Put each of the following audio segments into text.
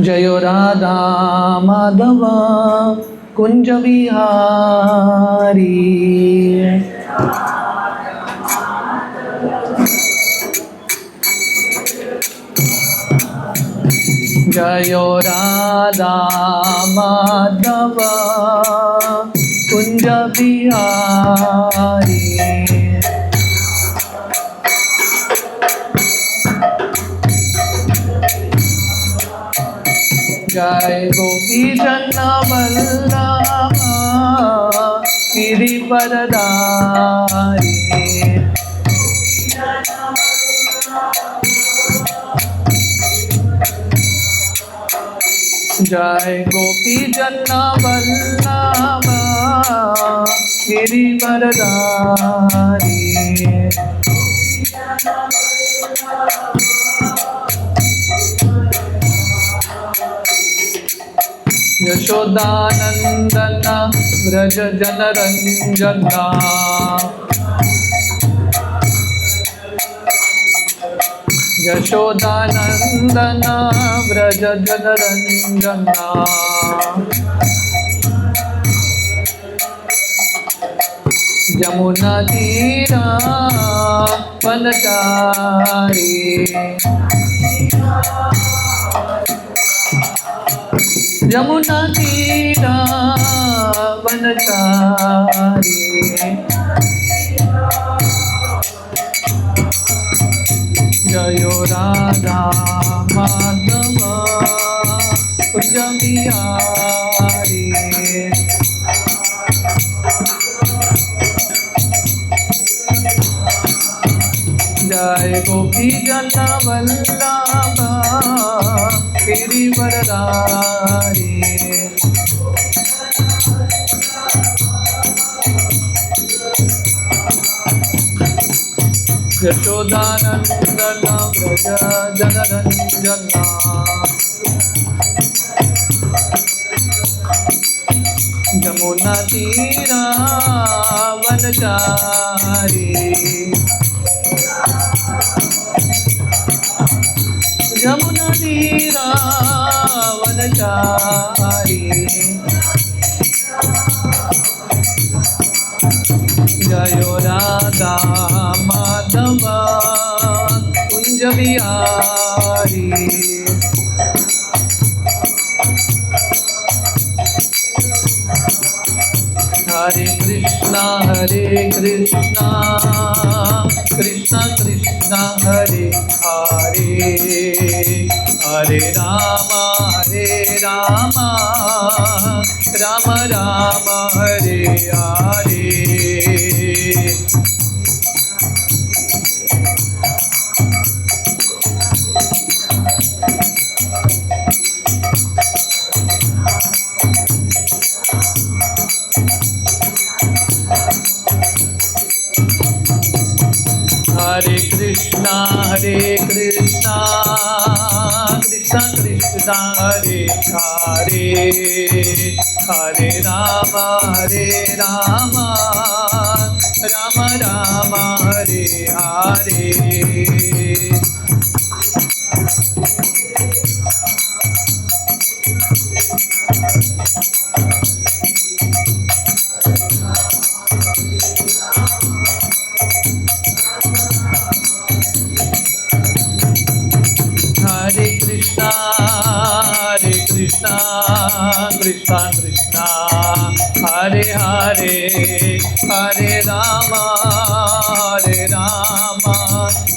जय राधा माधव कुंज बिहारी। जय राधा माधव कुंज बिहारी। जय गोपी जन वल्लभ गिरिवरधारी। जय गोपी जन वल्लभ गिरिवरधारी। यशोदानंदन व्रज जनरंजना। यशोदानंदन व्रज जनरंजना। यमुना तीरा वनचारी। यमुना तीरा वनचारी। जय राधा माधव कुंज बिहारी। जय गोपी जन वल्लभ गिरिवरधारी। यशोदानंदन व्रज जनरंजना। यमुना तीरा वनचारी। यमुना तीरा वनचारी। जय राधा माधव कुंज बिहारी। हरे कृष्णा कृष्णा कृष्णा हरे हरे। हरे राम राम राम हरे हरे। हरे कृष्णा कृष्णा कृष्णा हरे हरे। हरे राम राम राम हरे हरे। हरे कृष्णा कृष्णा कृष्णा हरे हरे। हरे राम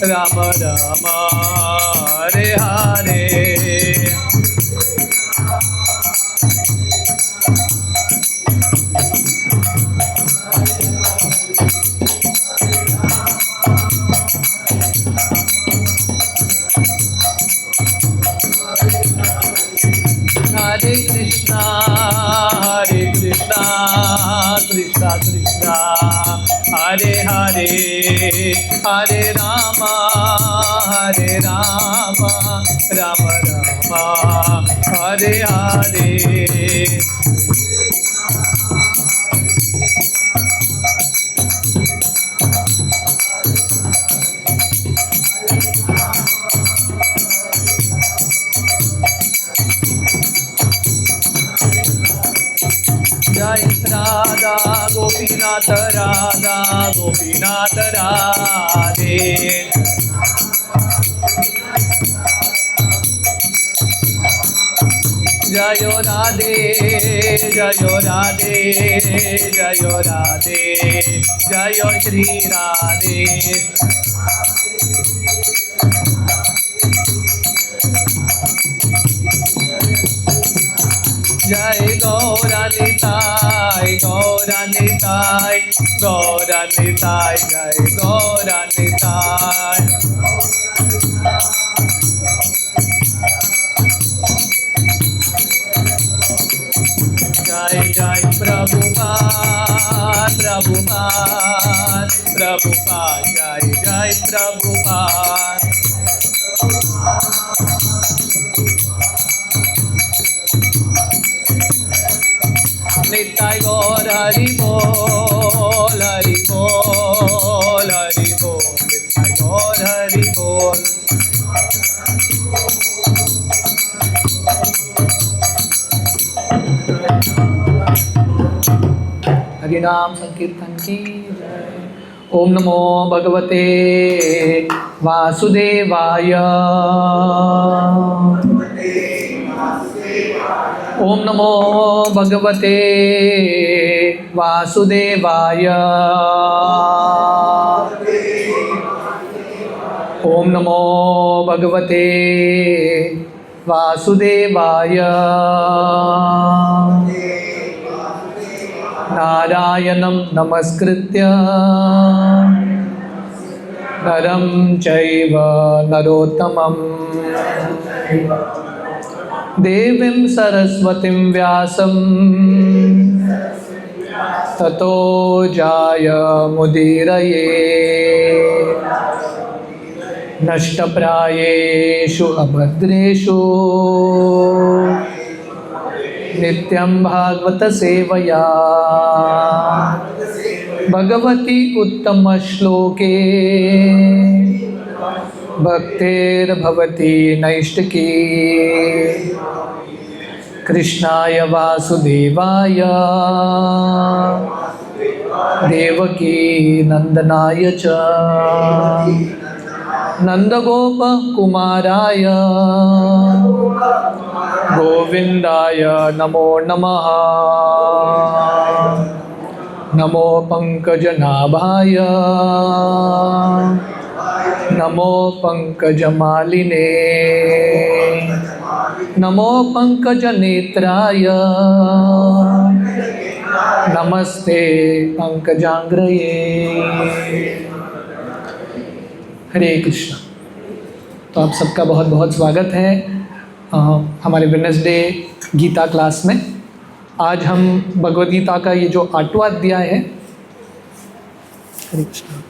राम राम हरे हरे। हरे कृष्णा कृष्णा कृष्णा हरे हरे। हरे राम राम राम हरे हरे। जय राधा गोपीनाथ राधा गोपीनाथ राधे। जय राधे जय राधे जय राधे जय श्री राधे। जय गौरानिताय गौरानिताय गौरानिताय जय गौरानिताय। जय जय प्रभुपाद प्रभुपाद प्रभुपाद जय जय प्रभुपाद। निताय गौर हरि बोल हरि बोल हरि बोल निताय गौर हरि बोल। हरि नाम संकीर्तन की जय। ओम नमो भगवते वासुदेवाय। ओम नमो भगवते वासुदेवाय। ओम नमो भगवते वासुदेवाय। नारायणं नमस्कृत्य नरं चैव नरोत्तमं देवीं सरस्वतीं व्यासं ततो जायमुदीरये। नष्टप्रायेषु अभद्रेषु नित्यं भागवत सेवया भगवती उत्तम श्लोके भक्तिर्भवती नैष्टिकी। कृष्णाय वासुदेवाय देवकी नंदनाय च नंदगोप कुमाराय गोविंदाय नमो नमः। नमो पंकजनाभाय नमो पंकजमालिने नमो पंकजनेत्राय नमस्ते पंकजांग्रये। हरे कृष्ण। तो आप सबका बहुत बहुत स्वागत है हमारे वेडनेसडे गीता क्लास में। आज हम भगवद गीता का ये जो 8वां अध्याय है। हरे कृष्ण।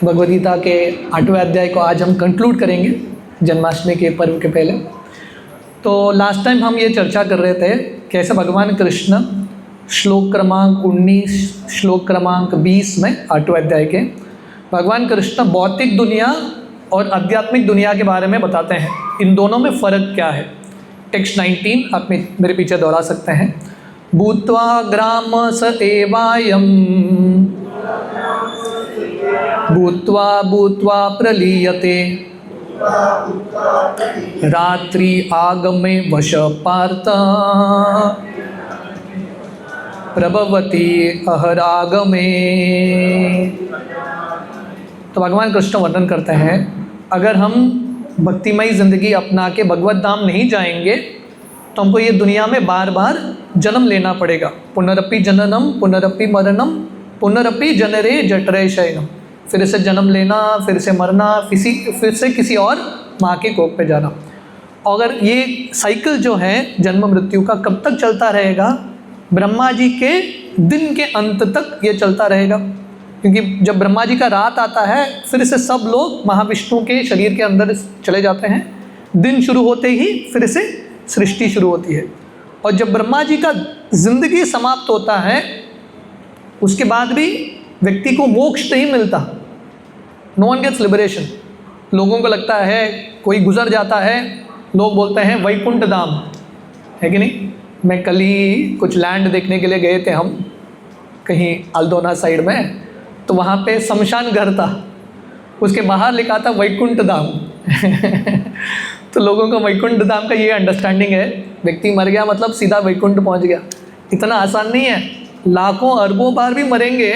भगवद गीता के 8वें अध्याय को आज हम कंक्लूड करेंगे जन्माष्टमी के पर्व के पहले। तो लास्ट टाइम हम ये चर्चा कर रहे थे कैसे भगवान कृष्ण श्लोक क्रमांक 19 श्लोक क्रमांक 20 में 8वें अध्याय के भगवान कृष्ण भौतिक दुनिया और आध्यात्मिक दुनिया के बारे में बताते हैं। इन दोनों में फ़र्क क्या है। टेक्स्ट 19 आप मेरे पीछे दोहरा सकते हैं। भूत्वा ग्राम स एवायम भूत्वा भूत्वा प्रलीयते रात्रि आगमे वश पार्थ प्रभवती अहरागमे। तो भगवान कृष्ण वर्णन करते हैं अगर हम भक्तिमयी ज़िंदगी अपना के भगवत धाम नहीं जाएंगे तो हमको ये दुनिया में बार बार जन्म लेना पड़ेगा। पुनरपि जननम पुनरपि मरणम पुनरपि जनरे जठरे शयनम। फिर से जन्म लेना, फिर से मरना, फिर से किसी और माँ के कोख पे जाना। अगर ये साइकिल जो है जन्म मृत्यु का कब तक चलता रहेगा? ब्रह्मा जी के दिन के अंत तक ये चलता रहेगा। क्योंकि जब ब्रह्मा जी का रात आता है फिर से सब लोग महाविष्णु के शरीर के अंदर चले जाते हैं। दिन शुरू होते ही फिर से सृष्टि शुरू होती है। और जब ब्रह्मा जी का जिंदगी समाप्त होता है उसके बाद भी व्यक्ति को मोक्ष नहीं मिलता। No one gets liberation. लोगों को लगता है कोई गुजर जाता है, लोग बोलते हैं वैकुंठ धाम, है कि नहीं। मैं कल ही कुछ लैंड देखने के लिए गए थे हम कहीं अल्दोना साइड में, तो वहाँ पे शमशान घर था, उसके बाहर लिखा था वैकुंठ धाम तो लोगों का वैकुंठ धाम का ये अंडरस्टैंडिंग है, व्यक्ति मर गया मतलब सीधा वैकुंठ पहुँच गया। इतना आसान नहीं है, लाखों अरबों बार भी मरेंगे,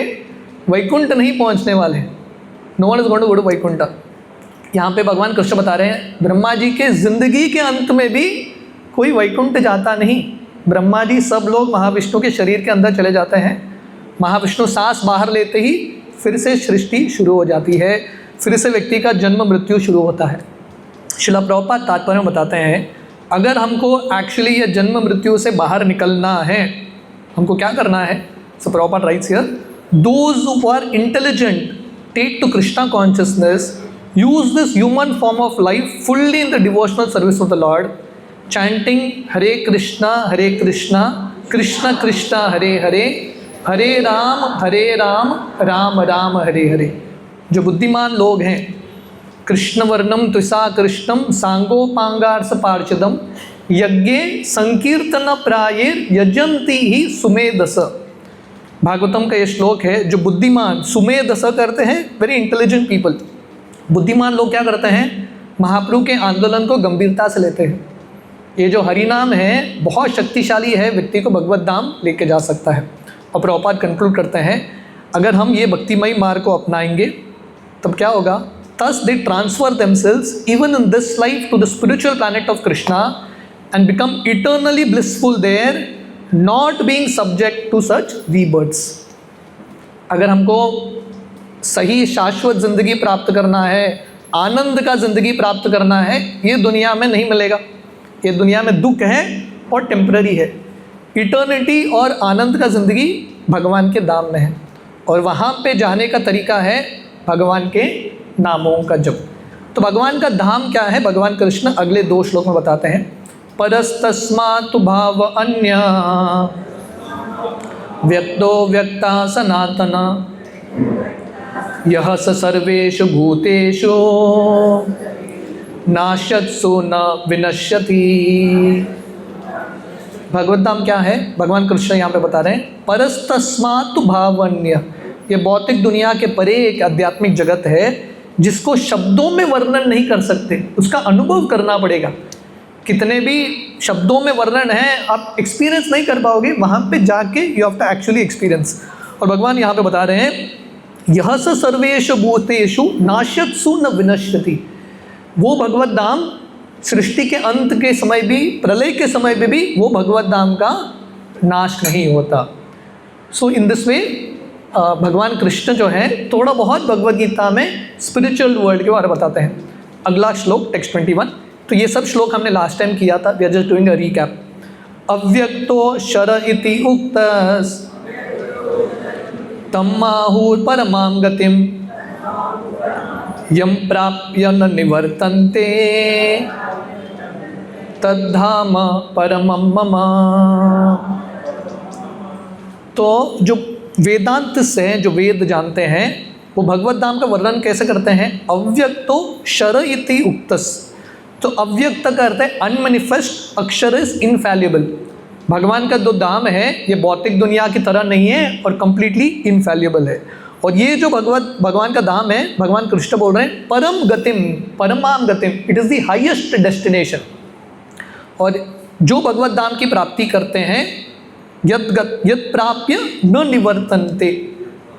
वैकुंठ नहीं पहुँचने वाले। No one is going to go to Vaikuntha. यहाँ पे भगवान कृष्ण बता रहे हैं ब्रह्मा जी के ज़िंदगी के अंत में भी कोई वैकुंठ जाता नहीं। ब्रह्मा जी सब लोग महाविष्णु के शरीर के अंदर चले जाते हैं, महाविष्णु सांस बाहर लेते ही फिर से सृष्टि शुरू हो जाती है, फिर से व्यक्ति का जन्म मृत्यु शुरू होता है। श्रील प्रभुपाद तात्पर्य में बताते हैं अगर हमको एक्चुअली ये जन्म मृत्यु से बाहर निकलना है, हमको क्या करना है। So Prabhupada writes here, those who are intelligent take to Krishna consciousness, use this human form of life fully in the devotional service of the lord, chanting Hare Krishna Krishna Krishna Hare Hare, Hare Rama Rama Rama Hare Hare. जो बुद्धिमान लोग हैं, कृष्ण वर्णम त्विषा कृष्णम सांगोपांगार्स पार्षदम यज्ञे संकीर्तन प्रायेर यजंती ही सुमेधस। भागवतम का ये श्लोक है, जो बुद्धिमान सुमेधस करते हैं, वेरी इंटेलिजेंट पीपल, बुद्धिमान लोग क्या करते हैं, महाप्रभु के आंदोलन को गंभीरता से लेते हैं। ये जो हरिनाम है बहुत शक्तिशाली है, व्यक्ति को भगवत धाम लेके जा सकता है। और प्रभुपाद कंक्लूड करते हैं अगर हम ये भक्तिमय मार्ग को अपनाएंगे तब क्या होगा। Thus they transfer themselves even in this life to the spiritual planet of Krishna and become eternally blissful there, not being subject to such rebirths। अगर हमको सही शाश्वत ज़िंदगी प्राप्त करना है, आनंद का ज़िंदगी प्राप्त करना है, ये दुनिया में नहीं मिलेगा। ये दुनिया में दुख है और टेम्पररी है। इटर्निटी और आनंद का ज़िंदगी भगवान के धाम में है, और वहाँ पे जाने का तरीका है भगवान के नामों का जप। तो भगवान का धाम क्या है, भगवान कृष्ण अगले 2 श्लोक में बताते हैं। परस्तस्मात् भाव अन्य व्यक्तो व्यक्ता सनातन यह स सर्वेषु भूतेषु नाश्यत्सु न विनश्यति। भगवत धाम क्या है, भगवान कृष्ण यहाँ पे बता रहे हैं परस्तस्मात् भावन्य। ये भौतिक दुनिया के परे एक आध्यात्मिक जगत है जिसको शब्दों में वर्णन नहीं कर सकते, उसका अनुभव करना पड़ेगा। कितने भी शब्दों में वर्णन है आप एक्सपीरियंस नहीं कर पाओगे, वहाँ पे जाके you have to actually experience. और भगवान यहाँ पे बता रहे हैं यह स सर्वेषु भूतेषु नाश्यत्सु न विनश्यति। वो भगवत धाम सृष्टि के अंत के समय भी, प्रलय के समय में भी वो भगवत धाम का नाश नहीं होता। सो इन दिस वे भगवान कृष्ण जो है थोड़ा बहुत भगवद गीता में स्पिरिचुअल वर्ल्ड के बारे में बताते हैं। अगला श्लोक टेक्स्ट 21। तो ये सब श्लोक हमने लास्ट टाइम किया था, we are just doing a recap. अव्यक्तो शर इति उक्तस् तम्माहुर परमां गतिम यम प्राप्य न निवर्तन्ते तद्धाम परमं मम। तो जो वेदांत से जो वेद जानते हैं वो भगवत धाम का वर्णन कैसे करते हैं। अव्यक्तो शर इति उक्तस्। तो अव्यक्त का अर्थ है अनमैनिफेस्ट, अक्षर इज इनफैल्युबल। भगवान का जो धाम है ये भौतिक दुनिया की तरह नहीं है और कंप्लीटली इनफैल्युबल है। और ये जो भगवान का धाम है, भगवान कृष्ण बोल रहे हैं परम गतिम, परमाम गतिम, it is the highest destination. और जो भगवत धाम की प्राप्ति करते हैं यद प्राप्य न निवर्तन्ते,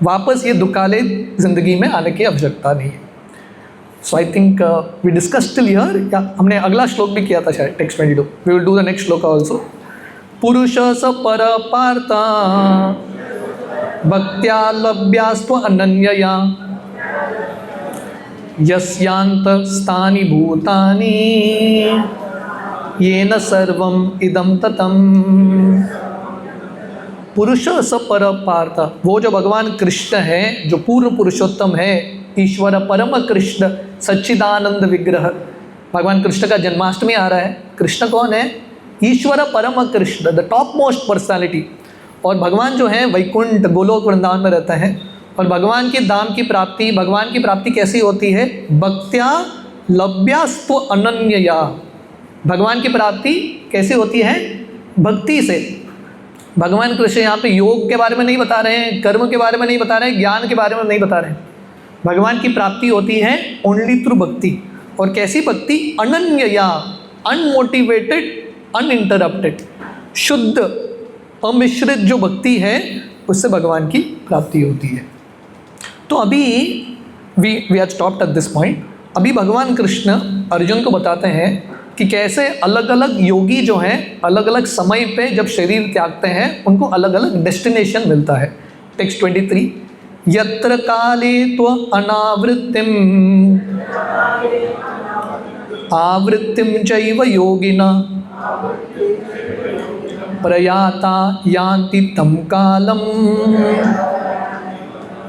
वापस ये दुकाले ज़िंदगी में आने की आवश्यकता नहीं है। So I think we discussed till here, या हमने अगला श्लोक भी किया था शायद text 22। We will do the next श्लोक आल्सो। पुरुष स पर पार्ता भक्त्या लभ्यास्त्व अनन्यया यस्यांत स्थानि भूतानि येन सर्वम इदम ततम। पुरुष स पर पार्थ, वो जो भगवान कृष्ण है, जो पूर्ण पुरुषोत्तम है, ईश्वर परम कृष्ण सच्चिदानंद विग्रह। भगवान कृष्ण का जन्माष्टमी आ रहा है। कृष्ण कौन है? ईश्वर परम Krishna, the top most personality. और भगवान जो है वैकुंठ गोलोक वृंदावन में रहते हैं। और भगवान की धाम की प्राप्ति, भगवान की प्राप्ति कैसी होती है? भक्त्या लभ्यास्त्व अनन्यया। भगवान की प्राप्ति कैसे होती है? भक्ति से। भगवान कृष्ण यहाँ पे योग के बारे में नहीं बता रहे हैं, कर्म के बारे में नहीं बता रहे हैं, ज्ञान के बारे में नहीं बता रहे हैं। भगवान की प्राप्ति होती है ओनली थ्रू भक्ति। और कैसी भक्ति? अनन्यया, अनमोटिवेटेड, अनइंटरप्टेड, शुद्ध अमिश्रित जो भक्ति है उससे भगवान की प्राप्ति होती है। तो अभी we are stopped at this point. अभी भगवान कृष्ण अर्जुन को बताते हैं कि कैसे अलग अलग योगी जो हैं अलग अलग समय पे जब शरीर त्यागते हैं उनको अलग अलग डेस्टिनेशन मिलता है। टेक्स्ट 23, यत्र काले त्व अनावृत्तिम आवृत्तिम चैव योगिना प्रयाता यान्ति तं कालम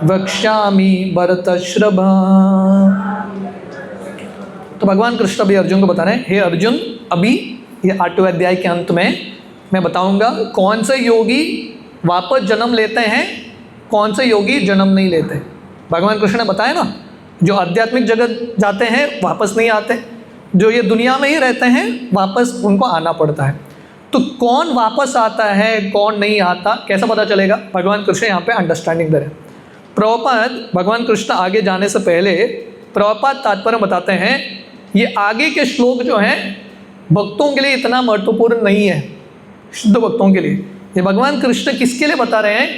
वक्ष्यामि भरतश्रभ। तो भगवान कृष्ण अभी अर्जुन को बता रहे हैं, हे अर्जुन, अभी ये 8वें अध्याय के अंत में मैं बताऊंगा कौन से योगी वापस जन्म लेते हैं, कौन से योगी जन्म नहीं लेते। भगवान कृष्ण ने बताया ना, जो आध्यात्मिक जगत जाते हैं वापस नहीं आते, जो ये दुनिया में ही रहते हैं वापस उनको आना पड़ता है। तो कौन वापस आता है कौन नहीं आता कैसा पता चलेगा? भगवान कृष्ण यहाँ पे अंडरस्टैंडिंग दे रहे हैं। प्रभुपाद भगवान कृष्ण आगे जाने से पहले प्रभुपाद तात्पर्य बताते हैं, ये आगे के श्लोक जो हैं भक्तों के लिए इतना महत्वपूर्ण नहीं है, शुद्ध भक्तों के लिए। ये भगवान कृष्ण किसके लिए बता रहे हैं?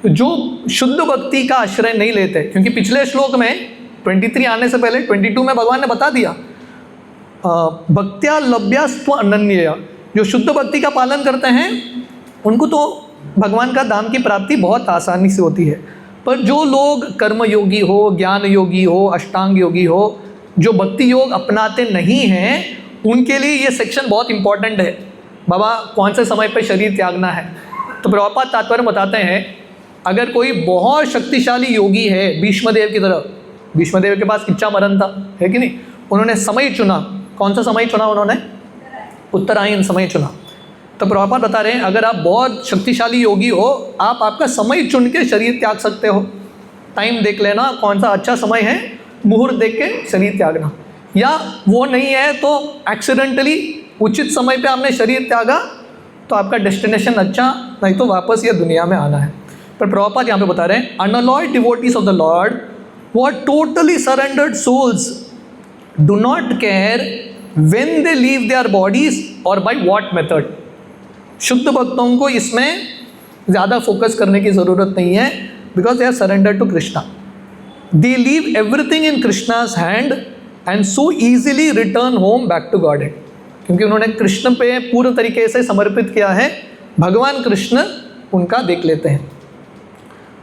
जो शुद्ध भक्ति का आश्रय नहीं लेते। क्योंकि पिछले श्लोक में 23 आने से पहले 22 में भगवान ने बता दिया, भक्त्या लभ्यास्त्व अनन्यया, जो शुद्ध भक्ति का पालन करते हैं उनको तो भगवान का धाम की प्राप्ति बहुत आसानी से होती है। पर जो लोग कर्म योगी हो, ज्ञान योगी हो, अष्टांग योगी हो, जो भक्ति योग अपनाते नहीं हैं उनके लिए ये सेक्शन बहुत इंपॉर्टेंट है। बाबा कौन से समय पर शरीर त्यागना है? तो प्रभुपाद तात्पर्य बताते हैं, अगर कोई बहुत शक्तिशाली योगी है, भीष्मदेव की तरह, भीष्मदेव के पास इच्छा मरण था, है कि नहीं? उन्होंने समय चुना। कौन सा समय चुना उन्होंने? उत्तरायण समय चुना। तो प्रभुपाद बता रहे हैं, अगर आप बहुत शक्तिशाली योगी हो, आप आपका समय चुन के शरीर त्याग सकते हो। टाइम देख लेना कौन सा अच्छा समय है, मुहूर्त देख के शरीर त्यागना। या वो नहीं है तो एक्सीडेंटली उचित समय पे आपने शरीर त्यागा तो आपका डेस्टिनेशन अच्छा, नहीं तो वापस ये दुनिया में आना है। पर प्रभुपाद यहाँ पे बता रहे हैं, unalloyed devotees of the lord who are totally surrendered souls do not care when they leave their bodies or by what method. शुद्ध भक्तों को इसमें ज़्यादा फोकस करने की ज़रूरत नहीं है, because they are surrendered to Krishna. They leave everything in Krishna's hand and so easily return home back to God. क्योंकि उन्होंने कृष्ण पे पूर्ण तरीके से समर्पित किया है, भगवान कृष्ण उनका देख लेते हैं।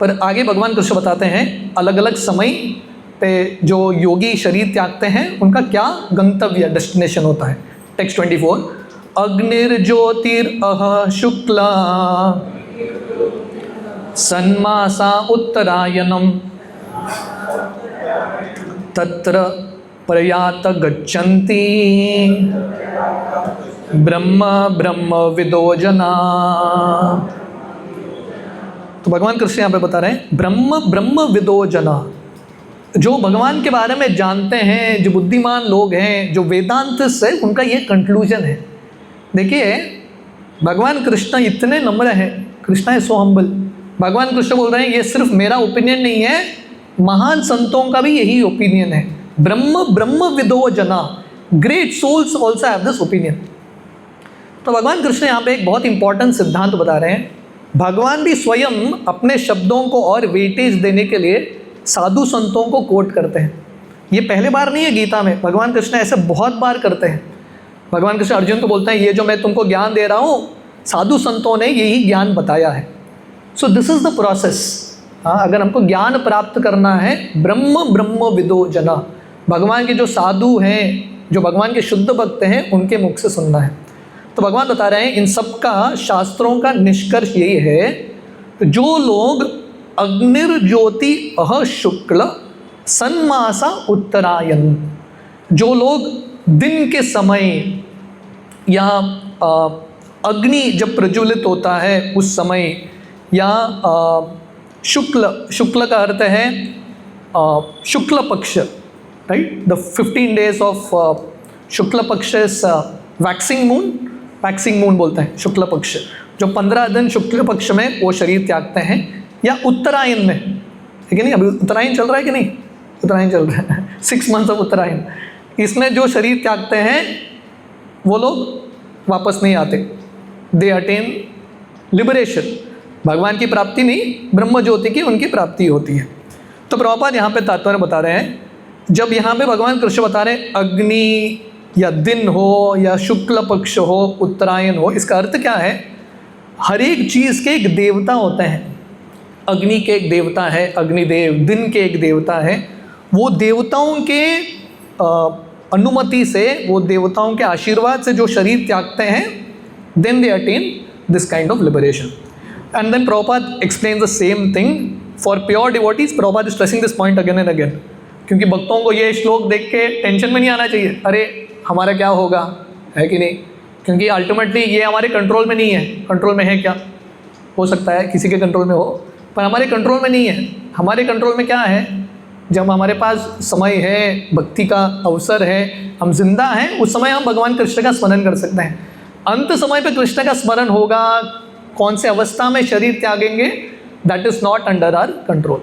पर आगे भगवान कृष्ण बताते हैं अलग अलग समय पे जो योगी शरीर त्यागते हैं उनका क्या गंतव्य डेस्टिनेशन होता है। टेक्स्ट 24, अग्निर्ज्योतिरअह शुक्ला सन्मासा उत्तरायणम तत्र प्रयात गच्छन्ति ब्रह्म ब्रह्म विदो जना। तो भगवान कृष्ण यहाँ पे बता रहे हैं, ब्रह्म ब्रह्म विदो जना, जो भगवान के बारे में जानते हैं, जो बुद्धिमान लोग हैं, जो वेदांत से, उनका ये कंक्लूजन है। देखिए भगवान कृष्ण इतने नम्र हैं, कृष्णा इज सो हम्बल। भगवान कृष्ण बोल रहे हैं ये सिर्फ मेरा ओपिनियन नहीं है, महान संतों का भी यही ओपिनियन है। ब्रह्म ब्रह्म विदो जना, great souls also have this opinion. तो भगवान कृष्ण यहाँ पे एक बहुत इंपॉर्टेंट सिद्धांत बता रहे हैं। भगवान भी स्वयं अपने शब्दों को और वेटेज देने के लिए साधु संतों को कोट करते हैं। ये पहले बार नहीं है गीता में, भगवान कृष्ण ऐसे बहुत बार करते हैं। भगवान कृष्ण अर्जुन को बोलते हैं, ये जो मैं तुमको ज्ञान दे रहा हूँ साधु संतों ने यही ज्ञान बताया है। सो दिस इज़ द प्रोसेस। हाँ, अगर हमको ज्ञान प्राप्त करना है, ब्रह्म ब्रह्म विदो जना, भगवान के जो साधु हैं, जो भगवान के शुद्ध भक्त हैं, उनके मुख से सुनना है। तो भगवान बता रहे हैं इन सब का, शास्त्रों का निष्कर्ष यही है, जो लोग अग्निर्ज्योति अह शुक्ल सन्मासा उत्तरायण, जो लोग दिन के समय या अग्नि जब प्रज्वलित होता है उस समय, या शुक्ल, शुक्ल का अर्थ है शुक्ल पक्ष, राइट. द 15 days ऑफ शुक्ल पक्ष वैक्सिंग मून बोलते हैं शुक्ल पक्ष, जो 15 दिन शुक्ल पक्ष में वो शरीर त्यागते हैं, या उत्तरायण में, ठीक है नहीं, अभी उत्तरायण चल रहा है कि नहीं, उत्तरायण चल रहा है 6 months ऑफ उत्तरायण, इसमें जो शरीर त्यागते हैं वो लोग वापस नहीं आते. दे अटेन लिबरेशन, भगवान की प्राप्ति नहीं, ब्रह्म ज्योति की उनकी प्राप्ति होती है. तो प्रभुपाद यहाँ पे तात्पर्य बता रहे हैं, जब यहाँ पे भगवान कृष्ण बता रहे हैं अग्नि या दिन हो या शुक्ल पक्ष हो, उत्तरायण हो, इसका अर्थ क्या है, हर एक चीज़ के एक देवता होते हैं. अग्नि के एक देवता है अग्निदेव, दिन के एक देवता है, वो देवताओं के अनुमति से, वो देवताओं के आशीर्वाद से जो शरीर त्यागते हैं, then they attain this kind of liberation. And then Prabhupada explain the same thing for pure devotees. Prabhupada is stressing this point again and again, क्योंकि भक्तों को ये श्लोक देख के टेंशन में नहीं आना चाहिए, अरे हमारा क्या होगा, है कि नहीं, क्योंकि अल्टीमेटली ये हमारे कंट्रोल में नहीं है. कंट्रोल में है क्या, हो सकता है किसी के कंट्रोल में हो, पर हमारे कंट्रोल में नहीं है. हमारे कंट्रोल में क्या है, जब हमारे पास समय है, भक्ति का अवसर है, हम जिंदा हैं, उस समय हम भगवान कृष्ण का स्मरण कर सकते हैं. अंत समय पे कृष्ण का स्मरण होगा, कौन से अवस्था में शरीर त्यागेंगे, that is not under our control.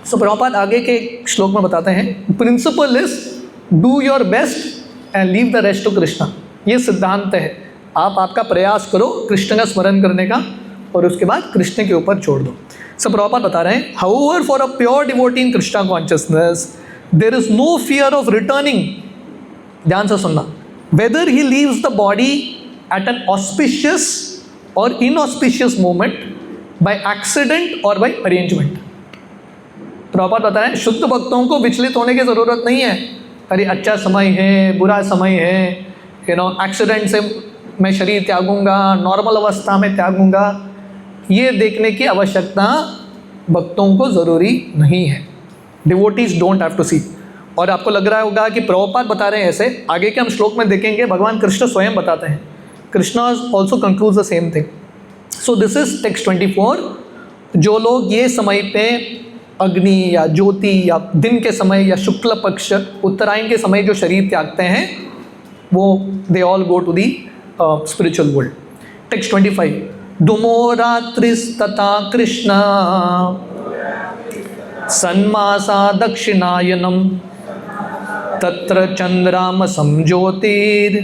So Prabhupada आगे के श्लोक में बताते हैं, principle is do your best and leave the rest to Krishna. ये सिद्धांत है, आप आपका प्रयास करो कृष्ण का स्मरण करने का, और उसके बाद कृष्ण के ऊपर छोड़ दो. सो प्रभुपाद बता रहे हैं, however for a pure devotee in Krishna consciousness there is no fear of returning. ध्यान से सुनना, whether he leaves the body at an auspicious और इनऑस्पिशियस मोमेंट, बाय एक्सीडेंट और बाय अरेंजमेंट. प्रभुपाद बता रहे हैं, शुद्ध भक्तों को विचलित होने की ज़रूरत नहीं है, अरे अच्छा समय है, बुरा समय है, एक्सीडेंट से मैं शरीर त्यागूंगा, नॉर्मल अवस्था में त्यागूंगा, ये देखने की आवश्यकता भक्तों को ज़रूरी नहीं है. डिवोटीज डोंट हैव टू सी. और आपको लग रहा होगा कि प्रभुपाद बता रहे हैं ऐसे, आगे के हम श्लोक में देखेंगे भगवान कृष्ण स्वयं बताते हैं. Krishna also concludes the same thing. So this is text 24. जो लोग ये समय पे अग्नि या ज्योति या दिन के समय या शुक्ल पक्ष उत्तरायण के समय जो शरीर त्यागते हैं, वो they all go to the spiritual world. Text 25. धूमो रात्रिस्तथा कृष्ण सन्मासा दक्षिणायनम तत्र चंद्रामसं ज्योतिर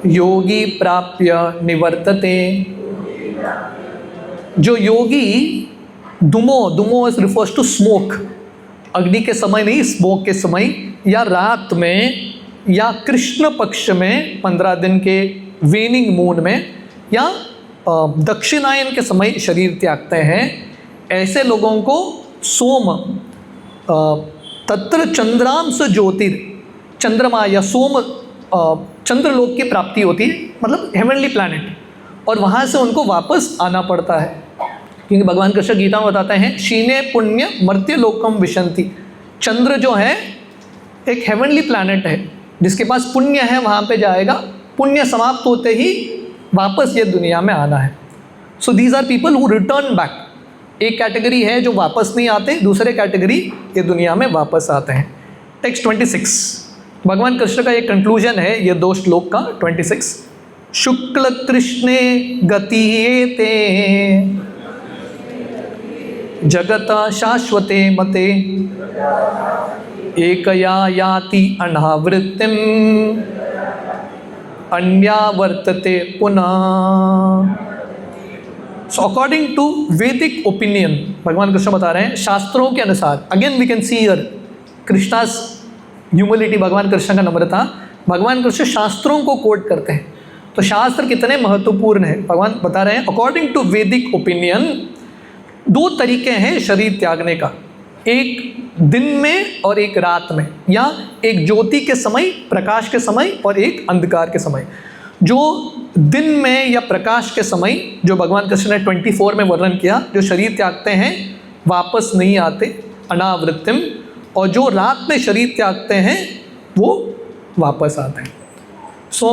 योगी प्राप्य निवर्तते. जो योगी, धूमो इज रिफर्स टू स्मोक, अग्नि के समय नहीं, स्मोक के समय, या रात में, या कृष्ण पक्ष में 15 दिन के वेनिंग मून में, या दक्षिणायन के समय शरीर त्यागते हैं, ऐसे लोगों को सोम तत्र चंद्रांश ज्योतिर, चंद्रमा या सोम चंद्रलोक की प्राप्ति होती है, मतलब हेवनली प्लैनेट, और वहाँ से उनको वापस आना पड़ता है. क्योंकि भगवान कृष्ण गीता में बताते हैं, शीने पुण्य मर्त्य लोकम विशंति. चंद्र जो है एक हेवनली प्लैनेट है, जिसके पास पुण्य है वहाँ पे जाएगा, पुण्य समाप्त होते ही वापस ये दुनिया में आना है. So these are people who return back. एक कैटेगरी है जो वापस नहीं आते, दूसरे कैटेगरी ये दुनिया में वापस आते हैं. टेक्स्ट 26. भगवान कृष्ण का एक कंक्लूजन है ये 2 श्लोक का. 26. शुक्ल कृष्णे गतियेते जगत शाश्वते मते एकया याति अनावृत्तिम अन्या वर्तते पुनः. So according to Vedic opinion, भगवान कृष्ण बता रहे हैं शास्त्रों के अनुसार, again we can see here Krishna's humility, भगवान कृष्ण का नम्रता. भगवान कृष्ण शास्त्रों को कोट करते हैं, तो शास्त्र कितने महत्वपूर्ण है. भगवान बता रहे हैं अकॉर्डिंग टू वैदिक ओपिनियन 2 तरीके हैं शरीर त्यागने का, एक दिन में और एक रात में, या एक ज्योति के समय, प्रकाश के समय, और एक अंधकार के समय. जो दिन में या प्रकाश के समय, जो भगवान कृष्ण ने 24 में वर्णन किया, जो शरीर त्यागते हैं वापस नहीं आते, अनावृत्तिम, और जो रात में शरीर त्यागते हैं वो वापस आते हैं. सो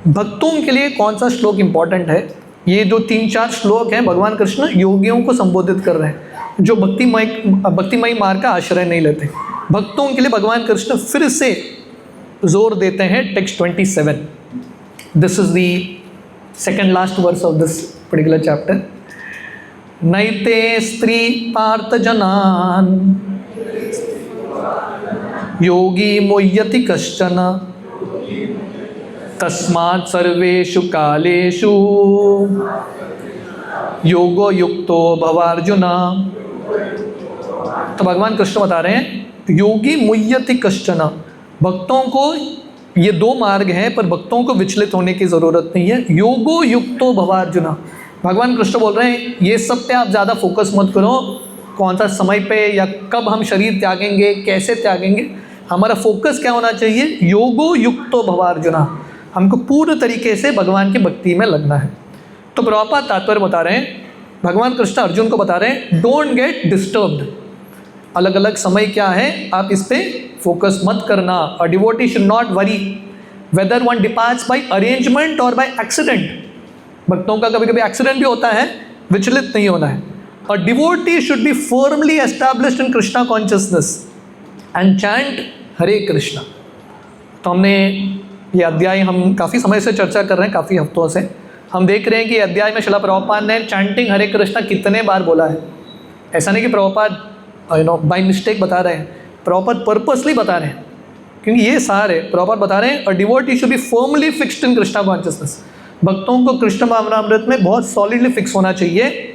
भक्तों के लिए कौन सा श्लोक इम्पॉर्टेंट है? ये जो 3-4 श्लोक हैं, भगवान कृष्ण योगियों को संबोधित कर रहे हैं. जो भक्तिमय मार्ग का आश्रय नहीं लेते। भक्तों के लिए भगवान कृष्ण फिर से जोर देते हैं text 27। This is the second last verse of this particular chapter. नैते स्त्री पार्थ जनान योगी मुह्यति कश्चन तस्मात् सर्वेषु कालेषु योगो युक्तो भवार्जुना। तो भगवान कृष्ण बता रहे हैं योगी मुह्यति कश्चन, भक्तों को ये दो मार्ग हैं पर भक्तों को विचलित होने की ज़रूरत नहीं है। योगो युक्तो भवार्जुना, भगवान कृष्ण बोल रहे हैं ये सब पे आप ज़्यादा फोकस मत करो, कौन सा समय पे या कब हम शरीर त्यागेंगे, कैसे त्यागेंगे। हमारा फोकस क्या होना चाहिए? योगो युक्तो भवार्जुना, हमको पूर्ण तरीके से भगवान की भक्ति में लगना है। तो प्रभुपाद तात्पर्य बता रहे हैं, भगवान कृष्ण अर्जुन को बता रहे हैं डोंट गेट डिस्टर्ब्ड। अलग अलग समय क्या है, आप इस पे फोकस मत करना। A devotee should not worry whether one departs by arrangement और बाय एक्सीडेंट। भक्तों का कभी कभी एक्सीडेंट भी होता है, विचलित नहीं होना है। A devotee should be firmly established in Krishna consciousness and chant Hare Krishna. तो हमने ये अध्याय हम काफ़ी समय से चर्चा कर रहे हैं, काफ़ी हफ्तों से हम देख रहे हैं कि अध्याय में श्रील प्रभुपाद ने चैंटिंग हरे कृष्णा कितने बार बोला है। ऐसा नहीं कि प्रभुपाद बाय मिस्टेक बता रहे हैं, प्रभुपाद पर्पसली बता रहे हैं, क्योंकि ये सार है। प्रभुपाद बता रहे हैं अ devotee should be firmly fixed in Krishna consciousness. भक्तों को कृष्ण भावनामृत में बहुत सॉलिडली फिक्स होना चाहिए।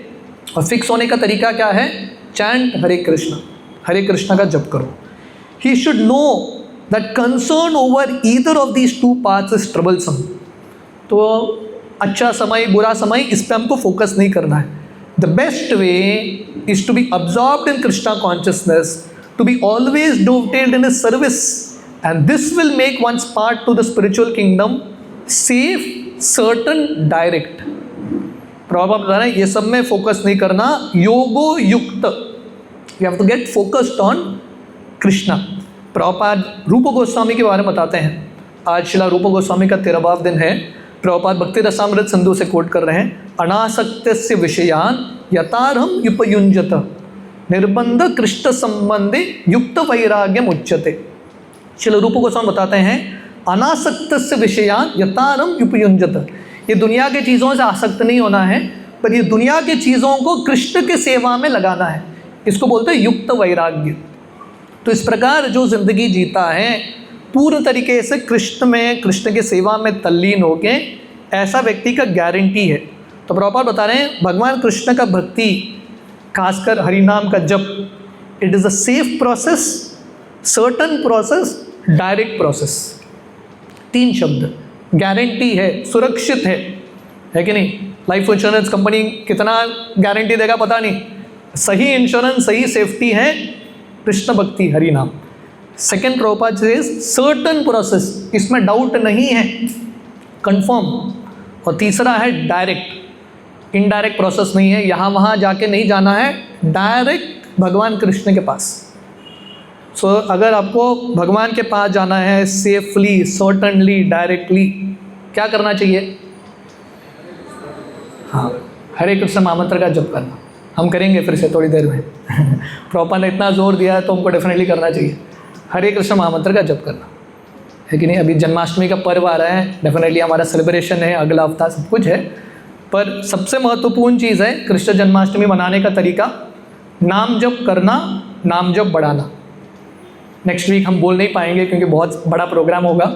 और फिक्स होने का तरीका क्या है? चैंट हरे कृष्णा का जप करो। He should know that concern over either of these two paths is troublesome. तो अच्छा समय बुरा समय इस पर हमको फोकस नहीं करना है। The best way is to be absorbed in Krishna consciousness, to be always devoted in his service, and this will make one's part to the spiritual kingdom safe, certain, direct. Prabhupada बता रहे हैं ये सब में फोकस नहीं करना, योगो युक्त, you have to get focused on Krishna. Prabhupada Rupa Goswami के बारे में बताते हैं। आज श्रील रूप गोस्वामी का 13वां दिन है। प्रभुपाद भक्ति रसामृत सिंधु से कोट कर रहे हैं, अनासक्तस्य विषयान यतारहम उपयुंजत निर्बंध कृष्ण संबंधे युक्त वैराग्यम उच्यते। श्रील रूप गोस्वामी बताते हैं अनासक्तस्य विषयान यतारहम उपयुंजत, ये दुनिया के चीज़ों से आसक्त नहीं होना है, पर ये दुनिया की चीज़ों को कृष्ण के सेवा में लगाना है। इसको बोलते हैं युक्त वैराग्य। तो इस प्रकार जो जिंदगी जीता है पूर्ण तरीके से कृष्ण में, कृष्ण के सेवा में तल्लीन हो के, ऐसा व्यक्ति का गारंटी है। तो प्रभुपाद बता रहे हैं भगवान कृष्ण का भक्ति, खासकर हरिनाम का जप, it is a safe process, certain process, direct process. 3 शब्द, गारंटी है, सुरक्षित है कि नहीं? लाइफ इंश्योरेंस कंपनी कितना गारंटी देगा पता नहीं, सही इंश्योरेंस, सही सेफ्टी है कृष्ण भक्ति हरि नाम। सेकेंड प्रभुपाद से सर्टन प्रोसेस, इसमें डाउट नहीं है, कंफर्म। और तीसरा है डायरेक्ट, इनडायरेक्ट प्रोसेस नहीं है, यहाँ वहाँ जाके नहीं जाना है, डायरेक्ट भगवान कृष्ण के पास। सो अगर आपको भगवान के पास जाना है सेफली, सर्टनली, डायरेक्टली, क्या करना चाहिए? हाँ, हरे कृष्ण महामंत्र का जप करना। हम करेंगे फिर से थोड़ी देर में प्रभुपाद ने इतना जोर दिया है तो हमको डेफिनेटली करना चाहिए। हरे कृष्ण महामंत्र का जप करना है कि नहीं? अभी जन्माष्टमी का पर्व आ रहा है, डेफिनेटली हमारा सेलिब्रेशन है, अगला हफ्ता सब कुछ है, पर सबसे महत्वपूर्ण चीज़ है कृष्ण जन्माष्टमी मनाने का तरीका, नाम जप करना, नाम जप बढ़ाना। नेक्स्ट वीक हम बोल नहीं पाएंगे क्योंकि बहुत बड़ा प्रोग्राम होगा,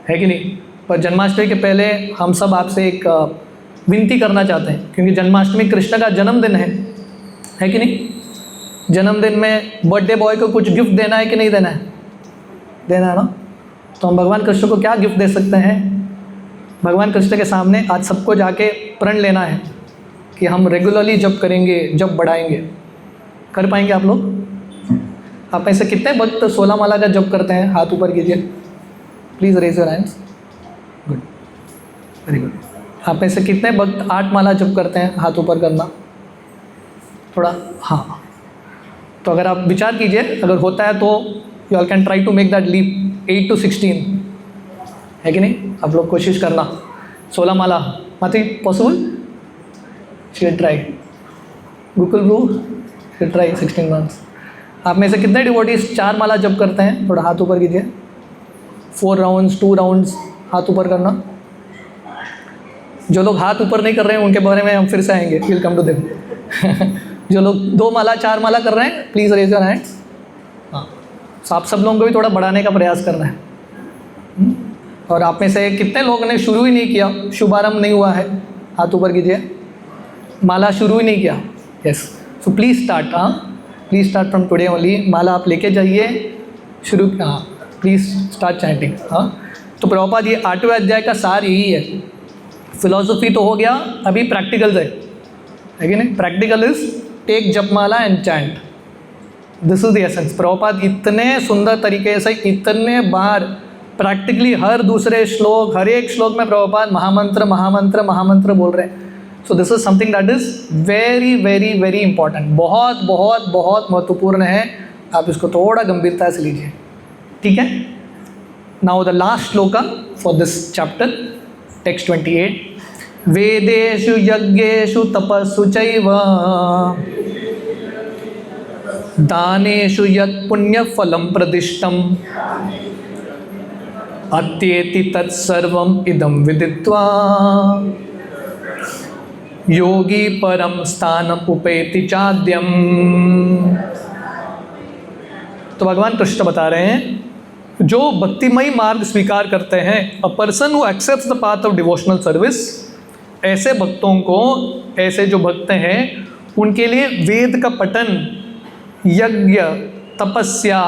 है कि नहीं? पर जन्माष्टमी के पहले हम सब आपसे एक विनती करना चाहते हैं, क्योंकि जन्माष्टमी कृष्ण का जन्मदिन है कि नहीं? जन्मदिन में बर्थडे बॉय को कुछ गिफ्ट देना है कि नहीं देना है? देना है ना? तो हम भगवान कृष्ण को क्या गिफ्ट दे सकते हैं? भगवान कृष्ण के सामने आज सबको जाके प्रण लेना है कि हम रेगुलरली जप करेंगे, जप बढ़ाएंगे। कर पाएंगे आप लोग? आप में से कितने भक्त 16 माला का जप करते हैं? हाथ ऊपर कीजिए, please raise your hands. Good, very good. आप में से कितने भक्त 8 माला जप करते हैं? हाथ ऊपर करना थोड़ा। हाँ, तो अगर आप विचार कीजिए, अगर होता है तो you all can try to make that leap 8 to 16, है कि नहीं? आप लोग कोशिश करना 16 माला। माती possible? She try. Gokul bro फिर ट्राई 16 राउंड्स। आप में से कितने डिवोटीज 4 माला जप करते हैं? थोड़ा हाथ ऊपर कीजिए। 4 राउंड्स, 2 राउंड्स, हाथ ऊपर करना। जो लोग हाथ ऊपर नहीं कर रहे हैं उनके बारे में हम फिर से आएंगे, विल कम टू देम। जो लोग 2 माला 4 माला कर रहे हैं, प्लीज़ रेज योर हैंड्स। हाँ, तो आप सब लोगों को भी थोड़ा बढ़ाने का प्रयास करना है। और आप में से कितने लोगों ने शुरू ही नहीं किया, शुभारंभ नहीं हुआ है? हाथ ऊपर कीजिए। माला शुरू ही नहीं किया? Yes, so please start. हाँ, please start from today only. माला आप लेके जाइए, शुरू। हाँ, प्लीज़ स्टार्ट चैंटिंग। हाँ, तो प्रभुपाद ये 8वें अध्याय का सार यही है। फिलॉसफी तो हो गया, अभी प्रैक्टिकल्स है कि नहीं? प्रैक्टिकल इज टेक जपमाला and chant, this is the essence. Prabhupada इतने सुंदर तरीके से इतने बार प्रैक्टिकली हर दूसरे श्लोक, हर एक श्लोक में प्रभुपाद महामंत्र महामंत्र महामंत्र बोल रहे हैं। सो this is something that is very very very important, बहुत बहुत बहुत महत्वपूर्ण है। आप इसको थोड़ा गंभीरता से लीजिए, ठीक है? Now the last shloka for this chapter, text 28। वेदेषु यज्ञेषु तपस्सु चैव दानेषु यत् पुण्यफलं प्रदिष्टम् अत्येति तत्सर्वम् इदं विदित्वा योगी परम स्थानम उपैति चाद्यम। तो भगवान कृष्ण बता रहे हैं, जो भक्तिमयी मार्ग स्वीकार करते हैं, a person who accepts the path of devotional service, ऐसे भक्तों को, ऐसे जो भक्त हैं उनके लिए वेद का पठन, यज्ञ, तपस्या,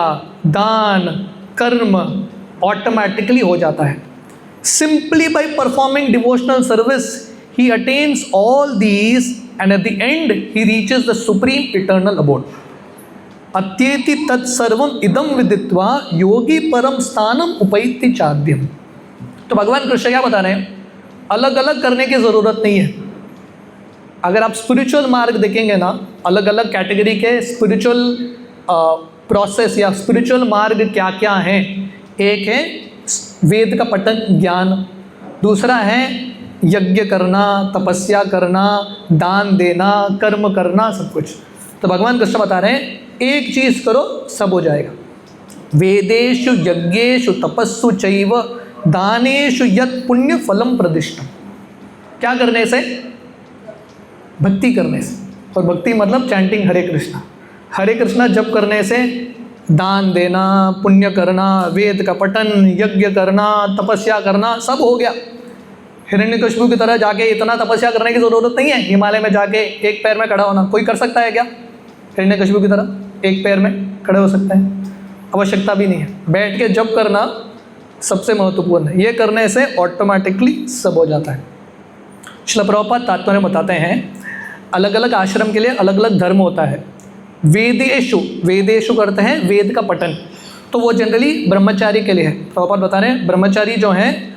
दान, कर्म ऑटोमेटिकली हो जाता है। Simply by performing devotional service he attains all these and at the end he reaches the supreme eternal abode. अत्येति तत्सर्वम इदम विदित्वा योगी परम स्थानम उपैति चाद्यम। तो भगवान कृष्ण क्या बता रहे हैं? अलग अलग करने की ज़रूरत नहीं है। अगर आप स्पिरिचुअल मार्ग देखेंगे ना, अलग अलग कैटेगरी के स्पिरिचुअल प्रोसेस या स्पिरिचुअल मार्ग क्या क्या हैं। एक है वेद का पठन ज्ञान, दूसरा है यज्ञ करना, तपस्या करना, दान देना, कर्म करना, सब कुछ। तो भगवान कृष्ण बता रहे हैं एक चीज़ करो सब हो जाएगा। वेदेषु यज्ञेषु तपस्सु चैव दानेषु यत् पुण्य फलम प्रदिष्टम। क्या करने से? भक्ति करने से। और भक्ति मतलब चैंटिंग हरे कृष्णा। हरे कृष्णा जप करने से दान देना, पुण्य करना, वेद का पठन, यज्ञ करना, तपस्या करना, सब हो गया। हिरण्यकशिपु की तरह जाके इतना तपस्या करने की ज़रूरत नहीं है। हिमालय में जाके एक पैर में खड़ा होना कोई कर सकता है क्या? हिरण्यकशिपु की तरह एक पैर में खड़े हो सकते हैं? आवश्यकता भी नहीं है। बैठ के जप करना सबसे महत्वपूर्ण है। ये करने से ऑटोमेटिकली सब हो जाता है। श्रील प्रभुपाद तात्पर्य बताते हैं, अलग अलग आश्रम के लिए अलग अलग धर्म होता है। वेदेषु, वेदेषु करते हैं वेद का पठन, तो वो जनरली ब्रह्मचारी के लिए है। प्रभुपाद बता रहे हैं ब्रह्मचारी जो हैं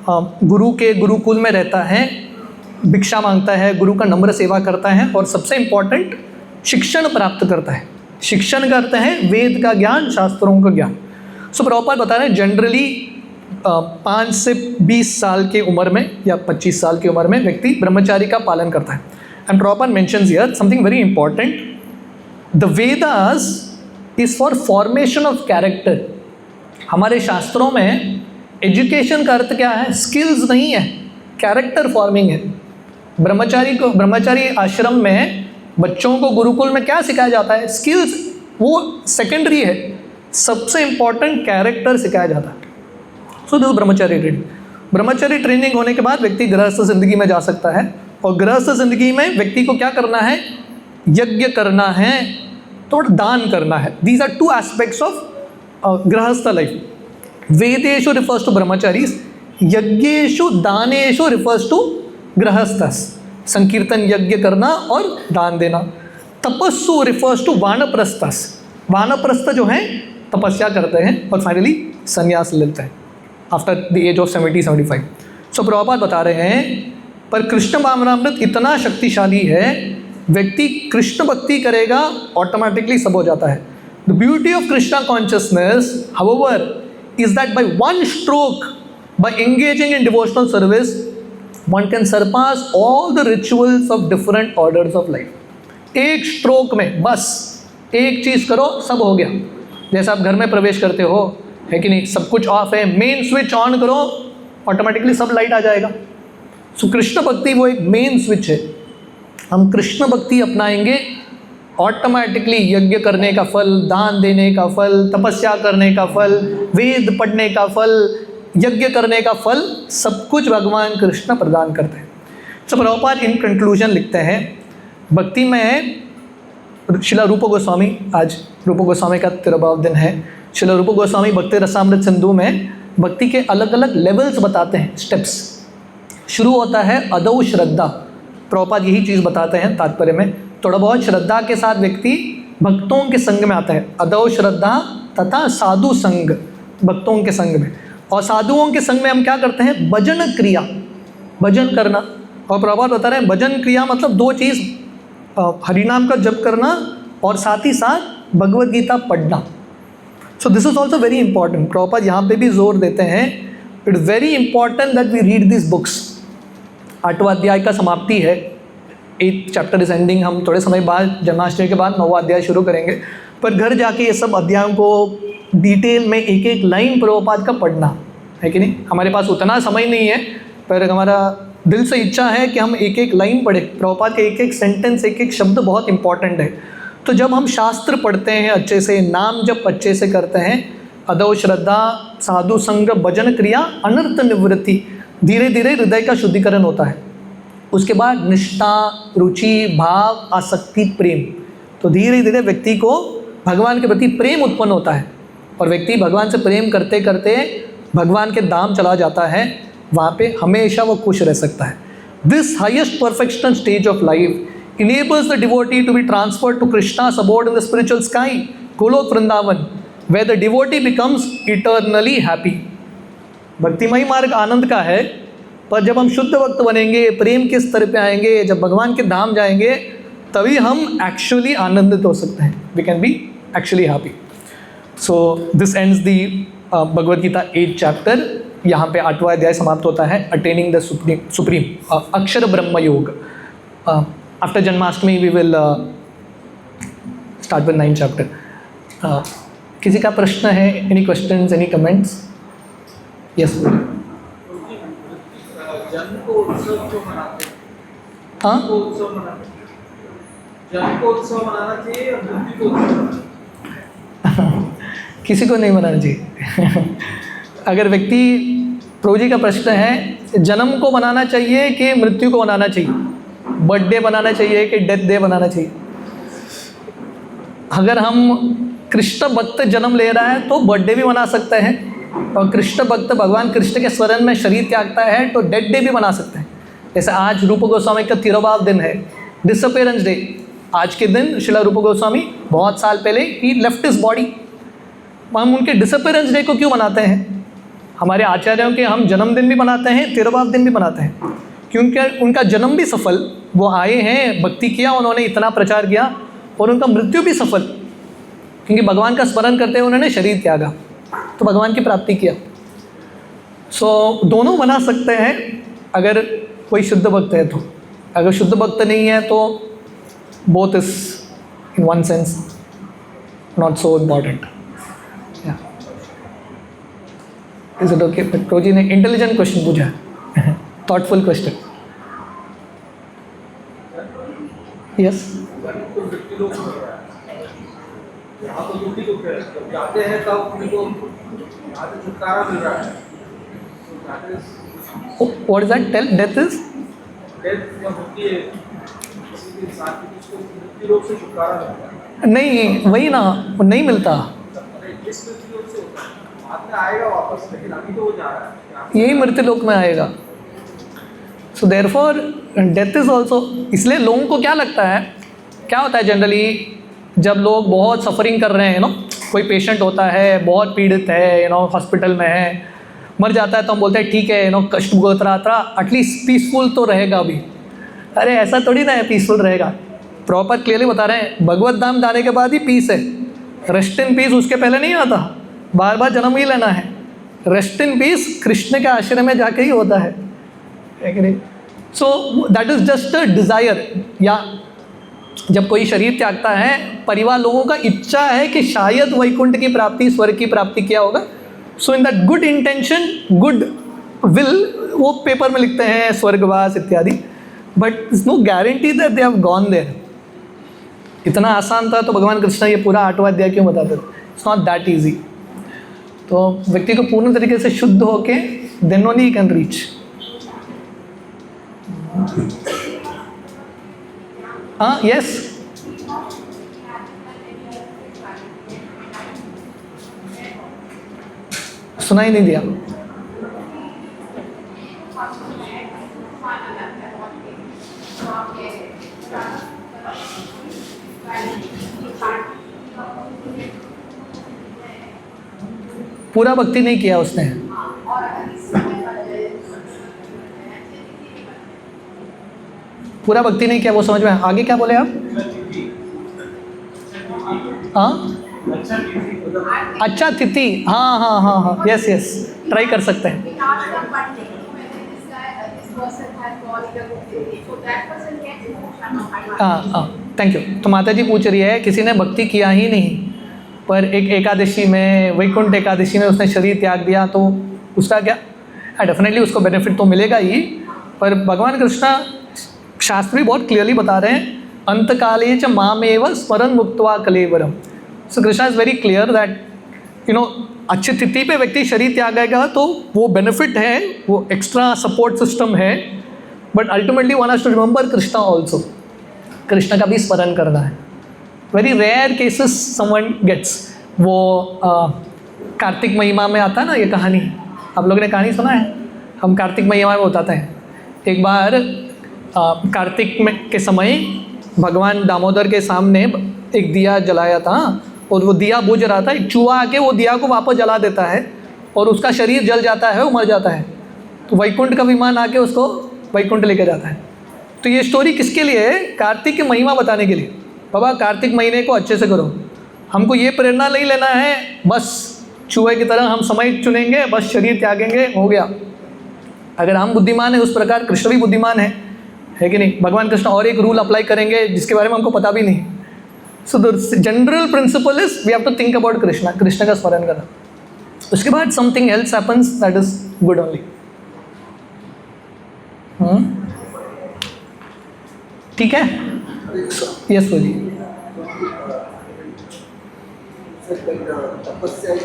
गुरु के गुरुकुल में रहता है, भिक्षा मांगता है, गुरु का नम्र सेवा करता है और सबसे इम्पॉर्टेंट शिक्षण प्राप्त करता है। शिक्षण करते हैं वेद का ज्ञान, शास्त्रों का ज्ञान। सो प्रभुपाद बता रहे हैं जनरली 5 से 20 साल की उम्र में या 25 साल की उम्र में व्यक्ति ब्रह्मचारी का पालन करता है। And Prabhupada mentions here something very important, the Vedas is for formation of character. हमारे शास्त्रों में एजुकेशन का अर्थ क्या है? स्किल्स नहीं है, कैरेक्टर फॉर्मिंग है। ब्रह्मचारी आश्रम में बच्चों को गुरुकुल में क्या सिखाया जाता है? स्किल्स, वो सेकेंडरी है। सबसे इम्पॉर्टेंट कैरेक्टर सिखाया जाता है। So this Brahmachari training. Brahmachari training होने के बाद व्यक्ति गृहस्थ जिंदगी में जा सकता है, और गृहस्थ जिंदगी में व्यक्ति को क्या करना है? यज्ञ करना है, तो दान करना है। दीज आर 2 एस्पेक्ट्स ऑफ गृहस्थ लाइफ। वेदेषु रिफर्स टू ब्रह्मचारीज, यज्ञेषु दानेषु रिफर्स टू गृहस्थस, संकीर्तन यज्ञ करना और दान देना। तपस्सु रिफर्स टू वानप्रस्थस, वानप्रस्थ जो हैं तपस्या करते हैं और फाइनली संन्यास लेते हैं आफ्टर द एज ऑफ 70-75। सो प्रभुपाद बता रहे हैं पर कृष्ण भावनामृत इतना शक्तिशाली है, व्यक्ति कृष्ण भक्ति करेगा ऑटोमेटिकली सब हो जाता है। The beauty of Krishna consciousness however is that by one stroke, by engaging in devotional service, one can surpass all the rituals of different orders of life. एक स्ट्रोक में बस एक चीज़ करो सब हो गया। जैसे आप घर में प्रवेश करते हो, है कि नहीं, सब कुछ ऑफ है, मेन स्विच ऑन करो, ऑटोमेटिकली सब लाइट आ जाएगा। सो कृष्ण भक्ति वो एक मेन स्विच है। हम कृष्ण भक्ति अपनाएंगे, ऑटोमेटिकली यज्ञ करने का फल, दान देने का फल, तपस्या करने का फल, वेद पढ़ने का फल, यज्ञ करने का फल, सब कुछ भगवान कृष्ण प्रदान करते हैं। सो प्रभुपाद इन कंक्लूजन लिखते हैं, भक्ति में श्रील रूप गोस्वामी, आज रूप गोस्वामी का तिरुभाव दिन है, श्रील रूप गोस्वामी भक्ति रसामृत सिंधु में भक्ति के अलग अलग लेवल्स बताते हैं, स्टेप्स। शुरू होता है अदौ श्रद्धा, प्रभुपाद यही चीज़ बताते हैं तात्पर्य में, थोड़ा बहुत श्रद्धा के साथ व्यक्ति भक्तों के संग में आता है। अदौ श्रद्धा तथा साधु संग, भक्तों के संग में। और साधुओं के संग में हम क्या करते हैं, भजन क्रिया, भजन करना। और प्रभुपाद बता रहे हैं भजन क्रिया मतलब दो चीज़, हरिनाम का जप करना और साथ ही साथ भगवद गीता पढ़ना। So this is also very important. Prabhupada यहाँ पे भी जोर देते हैं, it is very important that we read this books. 8वां अध्याय का समाप्ति है, 8th चैप्टर इज एंडिंग। हम थोड़े समय बाद जन्माष्टमी के बाद 9वां अध्याय शुरू करेंगे, पर घर जाके ये सब अध्यायों को डिटेल में एक एक लाइन प्रभुपाद का पढ़ना, है कि नहीं। हमारे पास उतना समय नहीं है, पर हमारा दिल से इच्छा है कि हम एक एक लाइन पढ़ें। प्रभुपाद के एक एक सेंटेंस, एक एक शब्द बहुत इंपॉर्टेंट है। तो जब हम शास्त्र पढ़ते हैं अच्छे से, नाम जब अच्छे से करते हैं, अदौ श्रद्धा, साधु संग, भजन क्रिया, अनर्थ निवृत्ति, धीरे धीरे हृदय का शुद्धिकरण होता है। उसके बाद निष्ठा, रुचि, भाव, आसक्ति, प्रेम। तो धीरे धीरे व्यक्ति को भगवान के प्रति प्रेम उत्पन्न होता है, और व्यक्ति भगवान से प्रेम करते करते भगवान के धाम चला जाता है, वहाँ पे हमेशा वो खुश रह सकता है। This highest perfection stage of life enables the devotee to be transferred to Krishna's abode in the spiritual sky, Golok Vrindavan, where the devotee becomes eternally happy. भक्तिमय मार्ग आनंद का है, पर जब हम शुद्ध भक्त बनेंगे, प्रेम के स्तर पे आएंगे, जब भगवान के धाम जाएंगे, तभी हम एक्चुअली आनंदित हो सकते हैं। We can be actually happy. So this ends the Bhagavad Gita 8th chapter. यहाँ पे 8वां अध्याय समाप्त होता है, अटेनिंग द सुप्रीम अक्षर ब्रह्म योग। After Janmashtami we will start with 9th chapter. किसी का प्रश्न है? Any questions? Any comments? Yes. जन्म को उत्सव क्यों मनाते हैं? हाँ? जन्म को उत्सव मनाना चाहिए या मृत्यु को उत्सव? किसी को नहीं मनाना चाहिए। अगर व्यक्ति, प्रभु जी का प्रश्न है, जन्म को मनाना चाहिए कि मृत्यु को मनाना चाहिए, बर्थडे बनाना चाहिए कि डेथ डे बनाना चाहिए। अगर हम कृष्ण भक्त जन्म ले रहा है तो बर्थडे भी मना सकते हैं, और कृष्ण भक्त भगवान कृष्ण के स्मरण में शरीर त्यागता है तो डेथ डे भी मना सकते हैं। जैसे आज रूप गोस्वामी का तिरुभाव दिन है, डिसअपेरेंस डे। आज के दिन श्रील रूप गोस्वामी बहुत साल पहले ही लेफ्ट हिज बॉडी। हम उनके डिसअपेरेंस डे को क्यों मनाते हैं? हमारे आचार्यों के हम जन्मदिन भी मनाते हैं, तिरुभाव दिन भी मनाते हैं, क्योंकि उनका जन्म भी सफल, वो आए हैं, भक्ति किया, उन्होंने इतना प्रचार किया, और उनका मृत्यु भी सफल, क्योंकि भगवान का स्मरण करते हुए उन्होंने शरीर त्यागा, तो भगवान की प्राप्ति किया। सो दोनों मना सकते हैं अगर कोई शुद्ध भक्त है तो। अगर शुद्ध भक्त नहीं है तो both is in one sense not so important. Is it okay? प्रो जी ने इंटेलिजेंट क्वेश्चन पूछा है, thoughtful question. Yes. यहाँ तो दुखी दुख है, जब जाते हैं तब उनको यहाँ से छुटकारा मिल रहा है। What is that? Tell. Death is? Death या मुक्ति है, किसी भी इंसान की जिसको मृत्यु रोग से छुटकारा मिलता है। नहीं, वही ना, नहीं मिलता। जिस मृत्यु रोग से होता है बाद में आएगा वापस, लेकिन अभी तो वो जा रहा है, यही मृत्यु लोक में आएगा। So therefore death is also. इसलिए लोगों को क्या लगता है, क्या होता है जनरली, जब लोग बहुत सफरिंग कर रहे हैं, कोई पेशेंट होता है बहुत पीड़ित है, हॉस्पिटल में है, मर जाता है, तो हम बोलते हैं ठीक है, कष्ट भोग रहा, एटलीस्ट पीसफुल तो रहेगा अभी। अरे ऐसा थोड़ी ना है पीसफुल रहेगा। प्रॉपर क्लियरली बता रहे हैं, भगवत धाम जाने के बाद ही पीस है। रेस्ट इन पीस उसके पहले नहीं आता, बार बार जन्म ही लेना है। रेस्ट इन पीस कृष्ण के आश्रम में जाके ही होता है कि नहीं? So that is just a desire, या जब कोई शरीर त्यागता है, परिवार लोगों का इच्छा है कि शायद वैकुंठ की प्राप्ति, स्वर्ग की प्राप्ति किया होगा। So in that good intention, good will, वो पेपर में लिखते हैं स्वर्गवास इत्यादि, but it's no guarantee that they have gone there. इतना आसान था तो भगवान कृष्ण ये पूरा 8वां अध्याय क्यों बताते थे? It's not that easy. तो व्यक्ति को पूर्ण तरीके से शुद्ध होके then only he can reach. हाँ, यस, सुनाई नहीं दिया। पूरा भक्ति नहीं किया उसने। पूरा भक्ति नहीं किया, वो समझ में। आगे क्या बोले आप? हाँ, अच्छा तिथि, हाँ हाँ हाँ हाँ, यस यस, ट्राई कर सकते हैं। हाँ हाँ, थैंक यू। तो माता जी पूछ रही है, किसी ने भक्ति किया ही नहीं पर एक एकादशी में, वैकुंठ एकादशी में उसने शरीर त्याग दिया, तो उसका क्या? डेफिनेटली उसको बेनिफिट तो मिलेगा ही, पर भगवान कृष्ण शास्त्र भी बहुत क्लियरली बता रहे हैं, अंतकाले च मामेव स्मरण मुक्त्वा कलेवरम। So Krishna is very clear that अच्छी तिथि पे व्यक्ति शरीर त्यागेगा तो वो बेनिफिट है, वो एक्स्ट्रा सपोर्ट सिस्टम है, but ultimately one has to remember Krishna also. Krishna का भी स्मरण करना है। Very rare cases someone gets. वो कार्तिक महिमा में आता है ना ये कहानी, आप लोगों ने कहानी सुना है? हम कार्तिक महिमा में बताते हैं। एक बार कार्तिक में के समय भगवान दामोदर के सामने एक दिया जलाया था और वो दिया बुझ रहा था, एक चूहा आके वो दिया को वापस जला देता है और उसका शरीर जल जाता है, वो मर जाता है। तो वैकुंठ का विमान आके उसको वैकुंठ लेके जाता है। तो ये स्टोरी किसके लिए है? कार्तिक की महिमा बताने के लिए। बाबा कार्तिक महीने को अच्छे से करो, हमको ये प्रेरणा नहीं लेना है बस चूहे की तरह हम समय चुनेंगे, बस शरीर त्यागेंगे, हो गया। अगर हम बुद्धिमान है उस प्रकार कृष्ण भी बुद्धिमान है कि नहीं? भगवान कृष्ण और एक रूल अप्लाई करेंगे जिसके बारे में हमको पता भी नहीं। So the general principle is we have to think about Krishna, Krishna का स्मरण करना। उसके बाद something else happens that is good only. ठीक है, यस बोलिए। तपस्या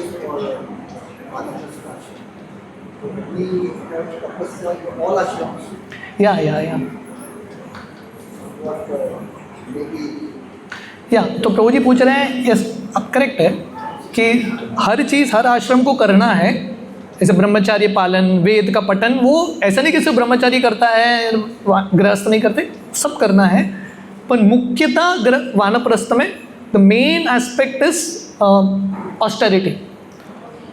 या तो प्रभु जी पूछ रहे हैं, यस अब करेक्ट है कि हर चीज़ हर आश्रम को करना है। जैसे ब्रह्मचार्य पालन, वेद का पठन, वो ऐसा नहीं कि सिर्फ ब्रह्मचारी करता है, गृहस्थ नहीं करते, सब करना है। पर मुख्यतः वानप्रस्थ में the main aspect is austerity,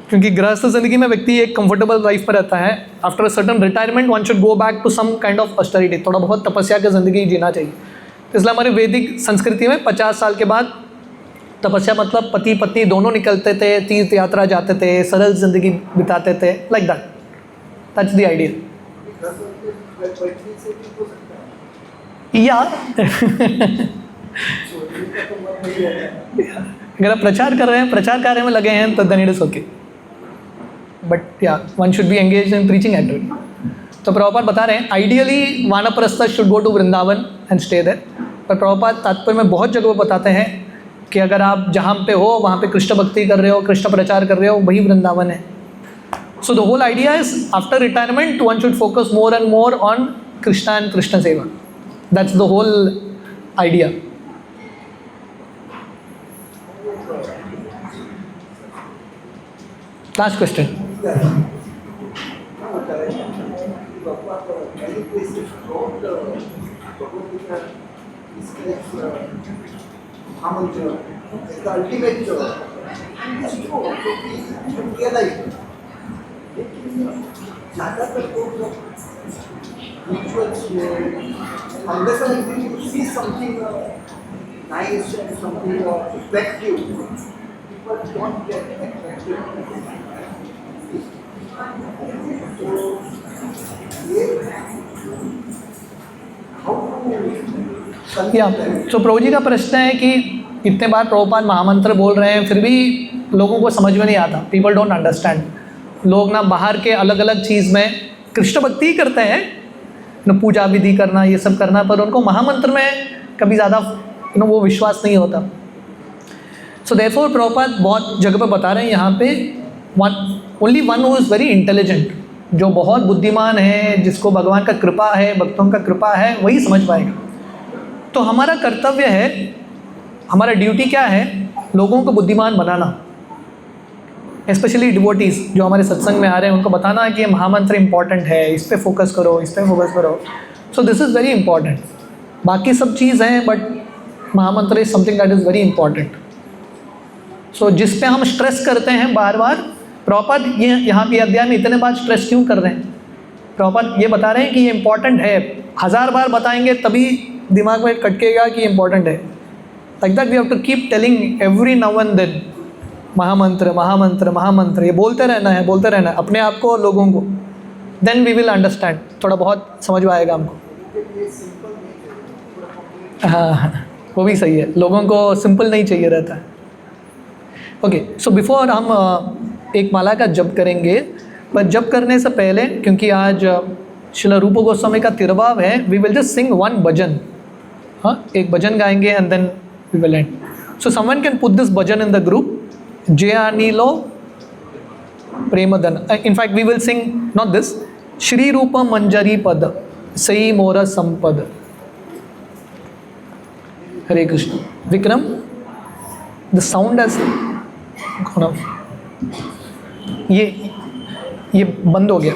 क्योंकि गृहस्थ जिंदगी में व्यक्ति एक कंफर्टेबल लाइफ पर रहता है। After a certain retirement one should go back to some kind of austerity, थोड़ा बहुत तपस्या की ज़िंदगी जीना चाहिए। इसलिए हमारे वैदिक संस्कृति में 50 साल के बाद तपस्या मतलब पति पत्नी दोनों निकलते थे, तीर्थ यात्रा जाते थे, सरल जिंदगी बिताते थे, like that, that's the idea. या अगर आप प्रचार कर रहे हैं, प्रचार कार्य में लगे हैं, तो then it is okay, but या one should be engaged in preaching activity. तो प्रभुपाद बता रहे हैं आइडियली वानप्रस्थ should go to Vrindavan and stay there, पर प्रभुपाद तात्पर्य में बहुत जगह बताते हैं कि अगर आप जहाँ पे हो वहाँ पे कृष्ण भक्ति कर रहे हो, कृष्ण प्रचार कर रहे हो, वही वृंदावन है। So the whole idea is after retirement one should focus more and more on Krishna and Krishna सेवा। That's the whole idea. Last question. या तो प्रभु जी का प्रश्न है कि इतने बार प्रभुपाद महामंत्र बोल रहे हैं फिर भी लोगों को समझ में नहीं आता, पीपल डोंट अंडरस्टैंड। लोग ना बाहर के अलग अलग चीज़ में कृष्ण भक्ति ही करते हैं ना, पूजा विधि करना ये सब करना, पर उनको महामंत्र में कभी ज़्यादा वो विश्वास नहीं होता। सो देयरफॉर प्रभुपाद बहुत जगह पर बता रहे हैं यहाँ पे only one who is very intelligent, जो बहुत बुद्धिमान है, जिसको भगवान का कृपा है, भक्तों का कृपा है, वही समझ पाएगा। तो हमारा कर्तव्य है, हमारा ड्यूटी क्या है, लोगों को बुद्धिमान बनाना, स्पेशली डिवोटीज़ जो हमारे सत्संग में आ रहे हैं उनको बताना कि ये महामंत्र इंपॉर्टेंट है, इस पर फोकस करो, इस पर फोकस करो। So this is very important. बाकी सब चीज़ हैं बट महामंत्र is something that is very important. So जिस पे हम स्ट्रेस करते हैं बार बार, प्रॉपर ये यहाँ पे अध्याय में इतने बार स्ट्रेस क्यों कर रहे हैं, प्रॉपर ये बता रहे हैं कि ये इंपॉर्टेंट है। 1000 बार बताएंगे तभी दिमाग में कटकेगा कि इंपॉर्टेंट है। Like that we have to keep telling every now and then, महामंत्र महामंत्र महामंत्र, ये बोलते रहना है, बोलते रहना है अपने आप को, लोगों को। देन वी विल अंडरस्टैंड, थोड़ा बहुत समझ में आएगा हमको। हाँ, वो भी सही है, लोगों को सिंपल नहीं चाहिए रहता है। ओके, सो बिफोर हम एक माला का जप करेंगे, पर जप करने से पहले क्योंकि आज श्रील रूप गोस्वामी का तिरुभाव है, we will just sing one bhajan. हाँ, एक भजन गाएंगे and then we will end. So someone can put this bhajan in the group, जय अनिलो प्रेमधन। In fact, we will sing not this, Shri Rupa Manjari Pad, Sai Mora Sampad. Hare Krishna. Vikram, the sound has gone off. ये बंद हो गया।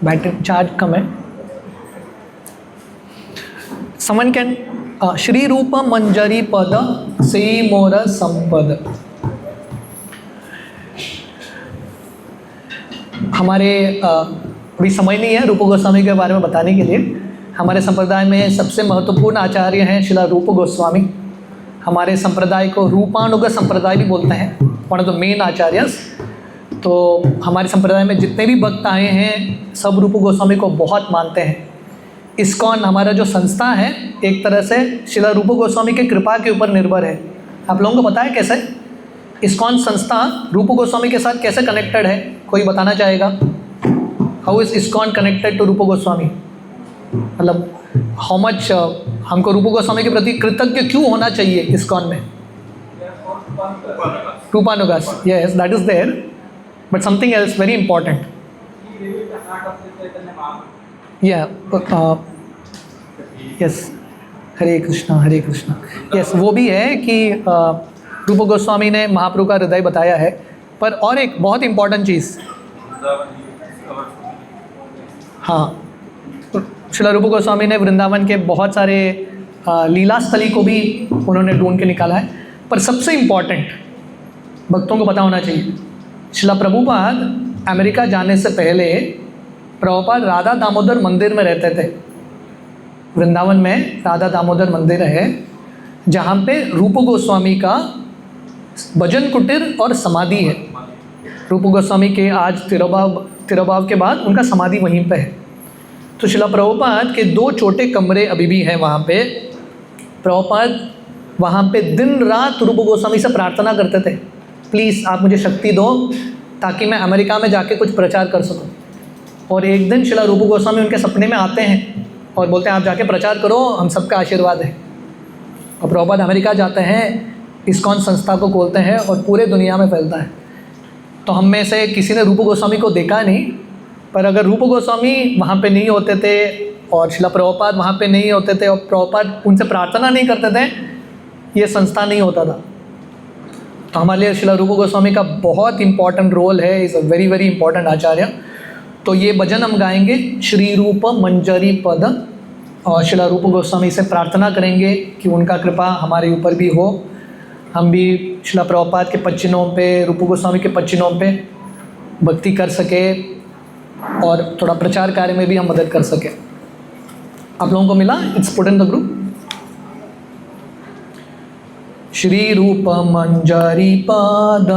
Battery charge कम है। Someone can Shri Rupa Manjari Pada Sei Mora Sampad। हमारे अभी समय नहीं है रूप गोस्वामी के बारे में बताने के लिए। हमारे संप्रदाय में सबसे महत्वपूर्ण आचार्य हैं श्रील रूप गोस्वामी। हमारे संप्रदाय को रूपानुग संप्रदाय भी बोलते हैं, one of the main acharyas. तो हमारे संप्रदाय में जितने भी भक्त आए हैं सब रूप गोस्वामी को बहुत मानते हैं। इस्कॉन हमारा जो संस्था है एक तरह से श्रील रूप गोस्वामी के कृपा के ऊपर निर्भर है। आप लोगों को पता है कैसे इस्कॉन संस्था रूप गोस्वामी के साथ कैसे कनेक्टेड है? कोई बताना चाहेगा? How is ISKCON connected to Rupa Goswami? मतलब हाउ मच हमको रूप गोस्वामी के प्रति कृतज्ञ क्यों होना चाहिए इस्कॉन में? रूपानुगास, yes that is there, but something else very important. Yes, Hare Krishna Hare Krishna. Yes, वो भी है कि रूप गोस्वामी ने महाप्रभु का हृदय बताया है। पर और एक बहुत इंपॉर्टेंट चीज़, हाँ, श्रील रूप गोस्वामी ने वृंदावन के बहुत सारे लीला स्थली को भी उन्होंने ढूंढ के निकाला है। पर सबसे इम्पॉर्टेंट भक्तों को पता होना चाहिए, श्रील प्रभुपाद अमेरिका जाने से पहले प्रभुपाद राधा दामोदर मंदिर में रहते थे। वृंदावन में राधा दामोदर मंदिर है जहाँ पे रूप गोस्वामी का भजन कुटीर और समाधि है। रूप गोस्वामी के आज तिरुभाव के बाद उनका समाधि वहीं पे है। तो श्रील प्रभुपाद के 2 छोटे कमरे अभी भी हैं वहाँ पे। प्रभुपाद वहाँ पे दिन रात रूप गोस्वामी से प्रार्थना करते थे, प्लीज़ आप मुझे शक्ति दो ताकि मैं अमेरिका में जाके कुछ प्रचार कर सकूँ। और एक दिन श्रील रूप गोस्वामी उनके सपने में आते हैं और बोलते हैं आप जाके प्रचार करो, हम सबका आशीर्वाद है। और प्रभुपाद अमेरिका जाते हैं, इस्कॉन संस्था को खोलते हैं और पूरे दुनिया में फैलता है। तो हम में से किसी ने रूप गोस्वामी को देखा नहीं, पर अगर रूप गोस्वामी वहाँ पे नहीं होते थे और श्रील प्रभुपाद वहाँ पे नहीं होते थे और प्रभुपाद उनसे प्रार्थना नहीं करते थे, ये संस्था नहीं होता था। तो हमारे लिए श्रील रूप गोस्वामी का बहुत इंपॉर्टेंट रोल है, is a very very important acharya. तो ये भजन हम गाएंगे, श्री रूप मंजरी पद, और श्रील रूप गोस्वामी से प्रार्थना करेंगे कि उनका कृपा हमारे ऊपर भी हो, हम भी श्रील प्रभुपाद के पच्चीनों पे, रूप गोस्वामी के पच्चीनों पे भक्ति कर सके और थोड़ा प्रचार कार्य में भी हम मदद कर सके। आप लोगों को मिला? It's put in the group. Shri रूप मंजरी पद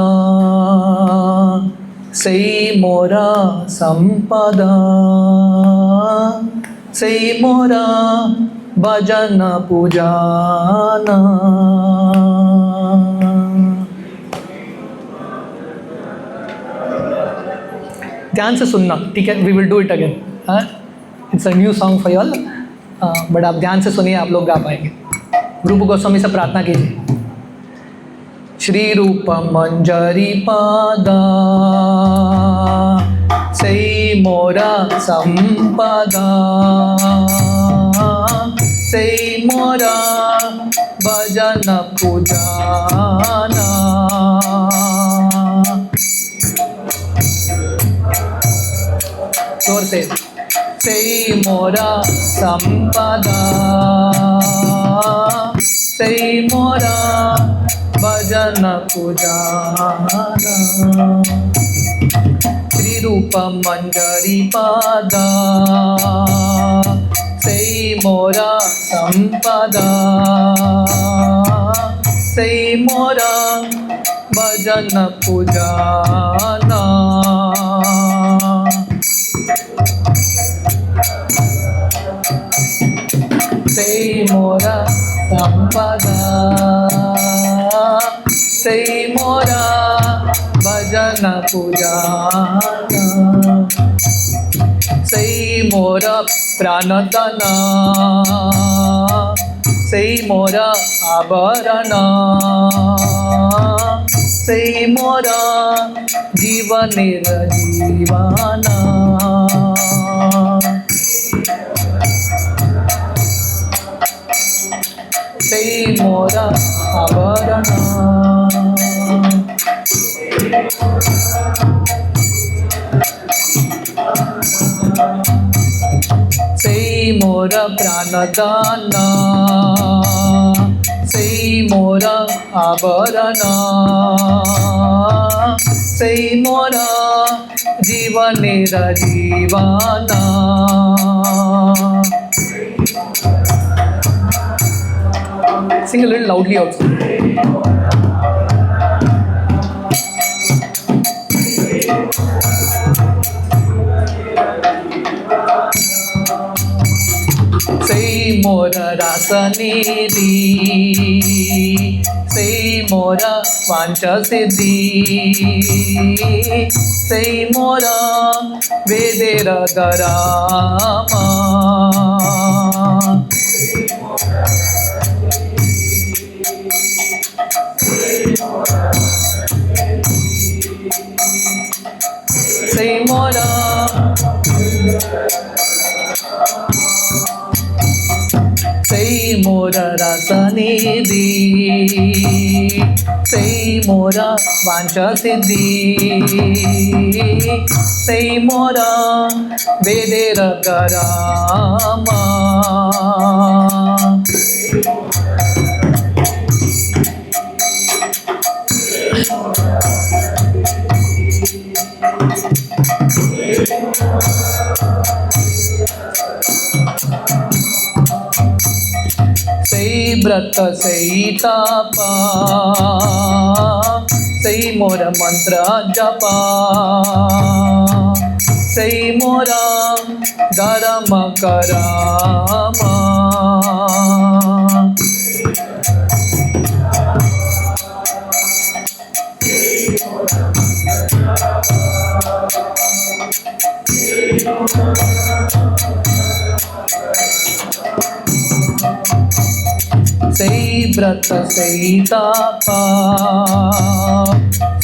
sei mora sampada, sei mora bhajana pujana. ध्यान से सुनना, ठीक है? We will do it again. It's a new song for all, but आप ध्यान से सुनिए, आप लोग गा पाएंगे. रूप गोस्वामी से प्रार्थना कीजिए. श्री रूप मंजरी पादा, sei मोरा संपदा, sei मोरा भजन पूजाना. जोर से. sei मोरा संपदा, sei मोरा भजन पूजाना. श्री रूप मंजरी पादा, sei मोरा संपदा, sei मोरा भजन पूजाना. sei मोरा संपदा, sei मोरा भजन पूजाना. sei मोरा प्राणदाना, sei मोरा आभरणा, sei मोरा जीवन निर्जीवाना. sei मोरा आभरणा. sei मोरा प्राणदाना, sei मोरा आभरणा, sei मोरा जीवन निर्जीवाना. Sing a little loudly also. sei मोरा रासनिधि, sei मोरा वांछा सिद्धि, sei मोरा वेदेर गरामा. sei मोरा sei मोरा रसनिधि, sei मोरा वांछा सिद्धि, sei मोरा वेदेर गरामा. sei व्रत sei तपा, sei मोरा मंत्र जपा, sei मोरा धर्म करामा. sei व्रत sei तपा,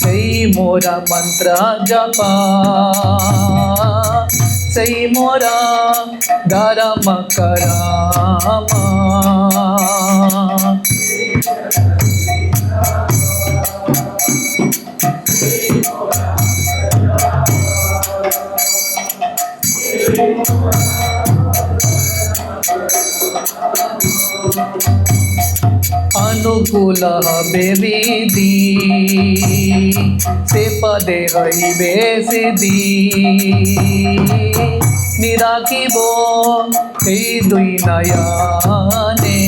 sei मोरा मंत्र जपा, sei मोरा धर्म करामा. अनुकूल हबे विधि, से पदे हईबे सिद्धि, निराकिबो এই দুই নয়নে.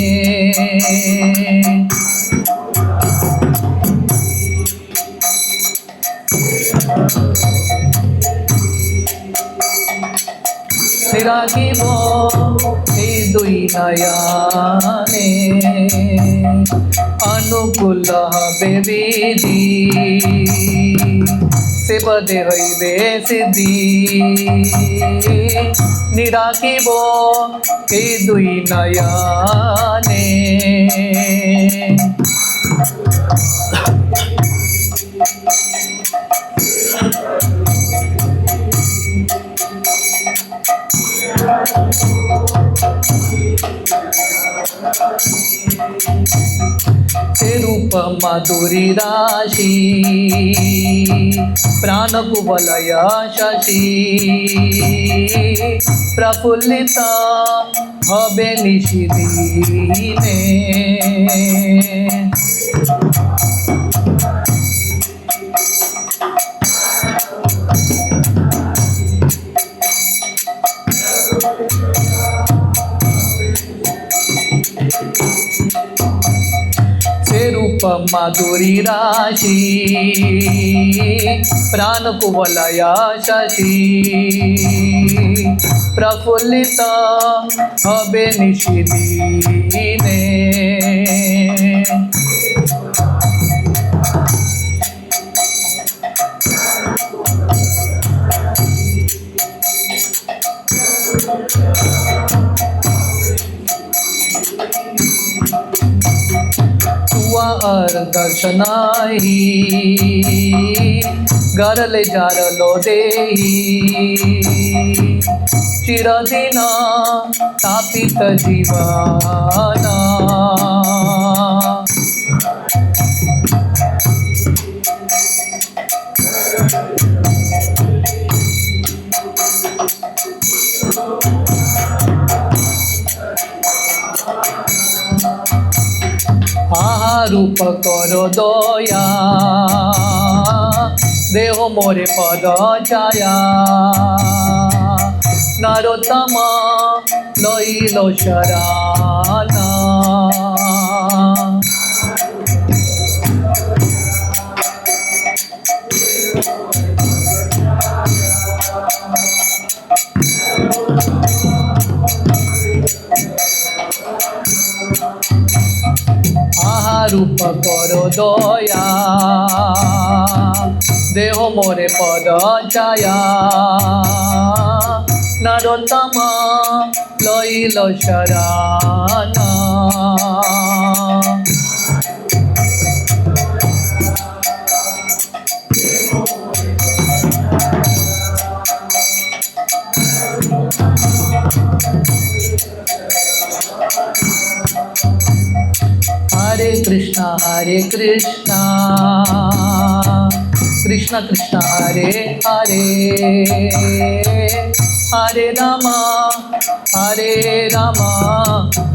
নিরাখিব এই দুই নয়নে অনুকূল হবে বিধি সেবদে হইবে সিদ্ধি নিরাখিব এই দুই নয়নে से रूप माधुरी राशि प्राण कुवलय शशि प्रफुल्लित हबे निशिदिने रूप माधुरी राशि प्राण कुवलय शशि प्रफुल्लित हबे निशिदिने दर्शनाही गरले जारलो देही चिरदिन तापित जीवना रूप करो दया देह मोरे पद छाया नरोत्तम लइलो शरणा रूप करो दया देह मोरे पद छाया नरोत्तम लइलो शरणा हरे कृष्णा कृष्ण कृष्ण हरे हरे हरे राम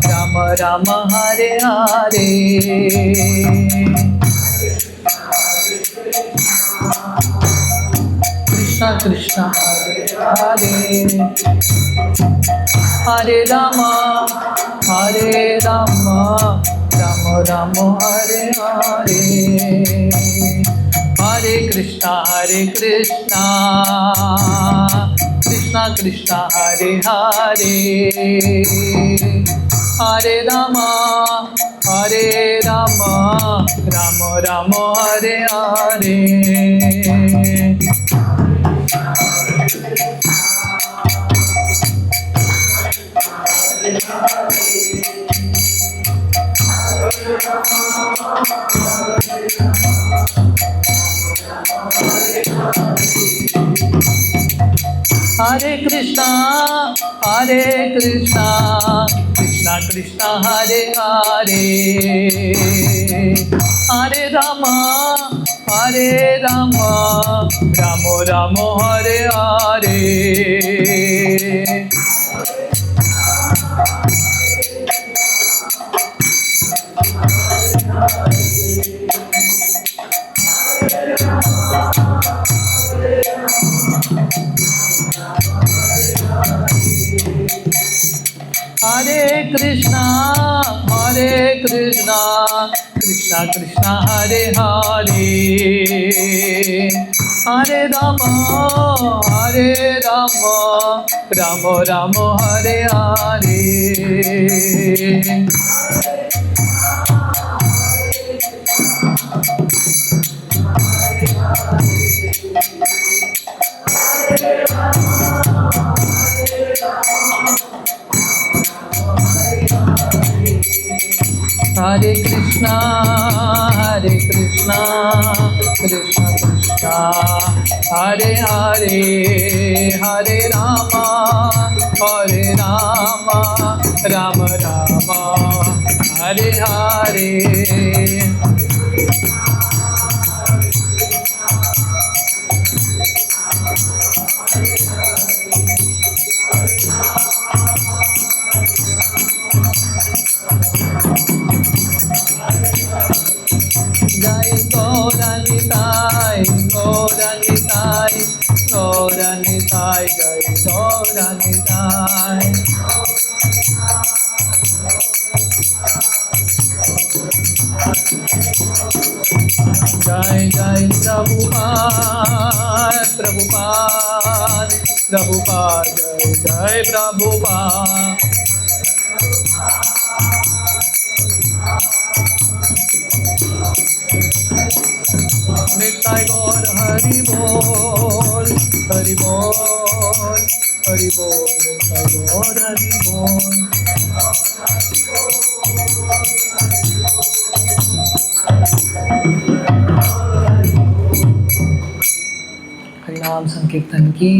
राम राम हरे हरे कृष्ण कृष्ण हरे हरे हरे राम राम राम हरे हरे हरे कृष्णा कृष्ण कृष्ण हरे हरे हरे राम राम राम हरे हरे हरे कृष्णा कृष्ण कृष्ण हरे हरे हरे राम राम राम हरे हरे हरे कृष्णा कृष्ण कृष्ण हरे हरे हरे राम राम राम हरे हरे। हरे कृष्णा कृष्णा कृष्णा हरे हरे, हरे राम राम राम हरे हरे। जय गौरनिताय गौरनिताय गौरनिताय जय गौरनिताय। जय जय प्रभुपाद प्रभुपाद प्रभुपाद जय जय प्रभुपाद। निताय गौर हरि बोल हरि बोल हरि बोल, निताय गौर हरि बोल। हरिनाम संकीर्तन की,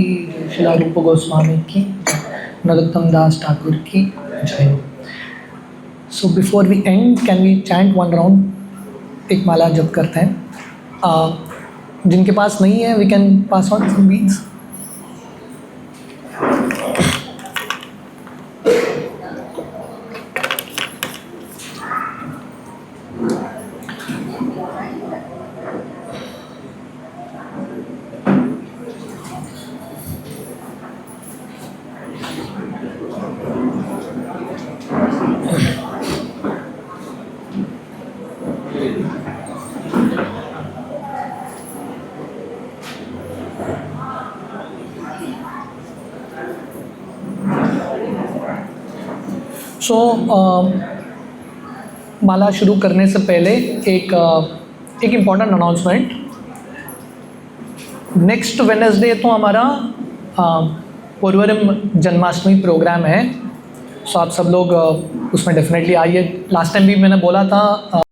श्रील रूप गोस्वामी की, नरोत्तम दास ठाकुर की जय। So before we and can we chant one round, एक माला जप करते हैं। जिनके पास नहीं है we can pass on some beads. So माला शुरू करने से पहले एक इम्पॉर्टेंट अनाउंसमेंट। नेक्स्ट वेडनेसडे तो हमारा पोरवरम जन्माष्टमी प्रोग्राम है। सो आप सब लोग उसमें डेफिनेटली आइए। लास्ट टाइम भी मैंने बोला था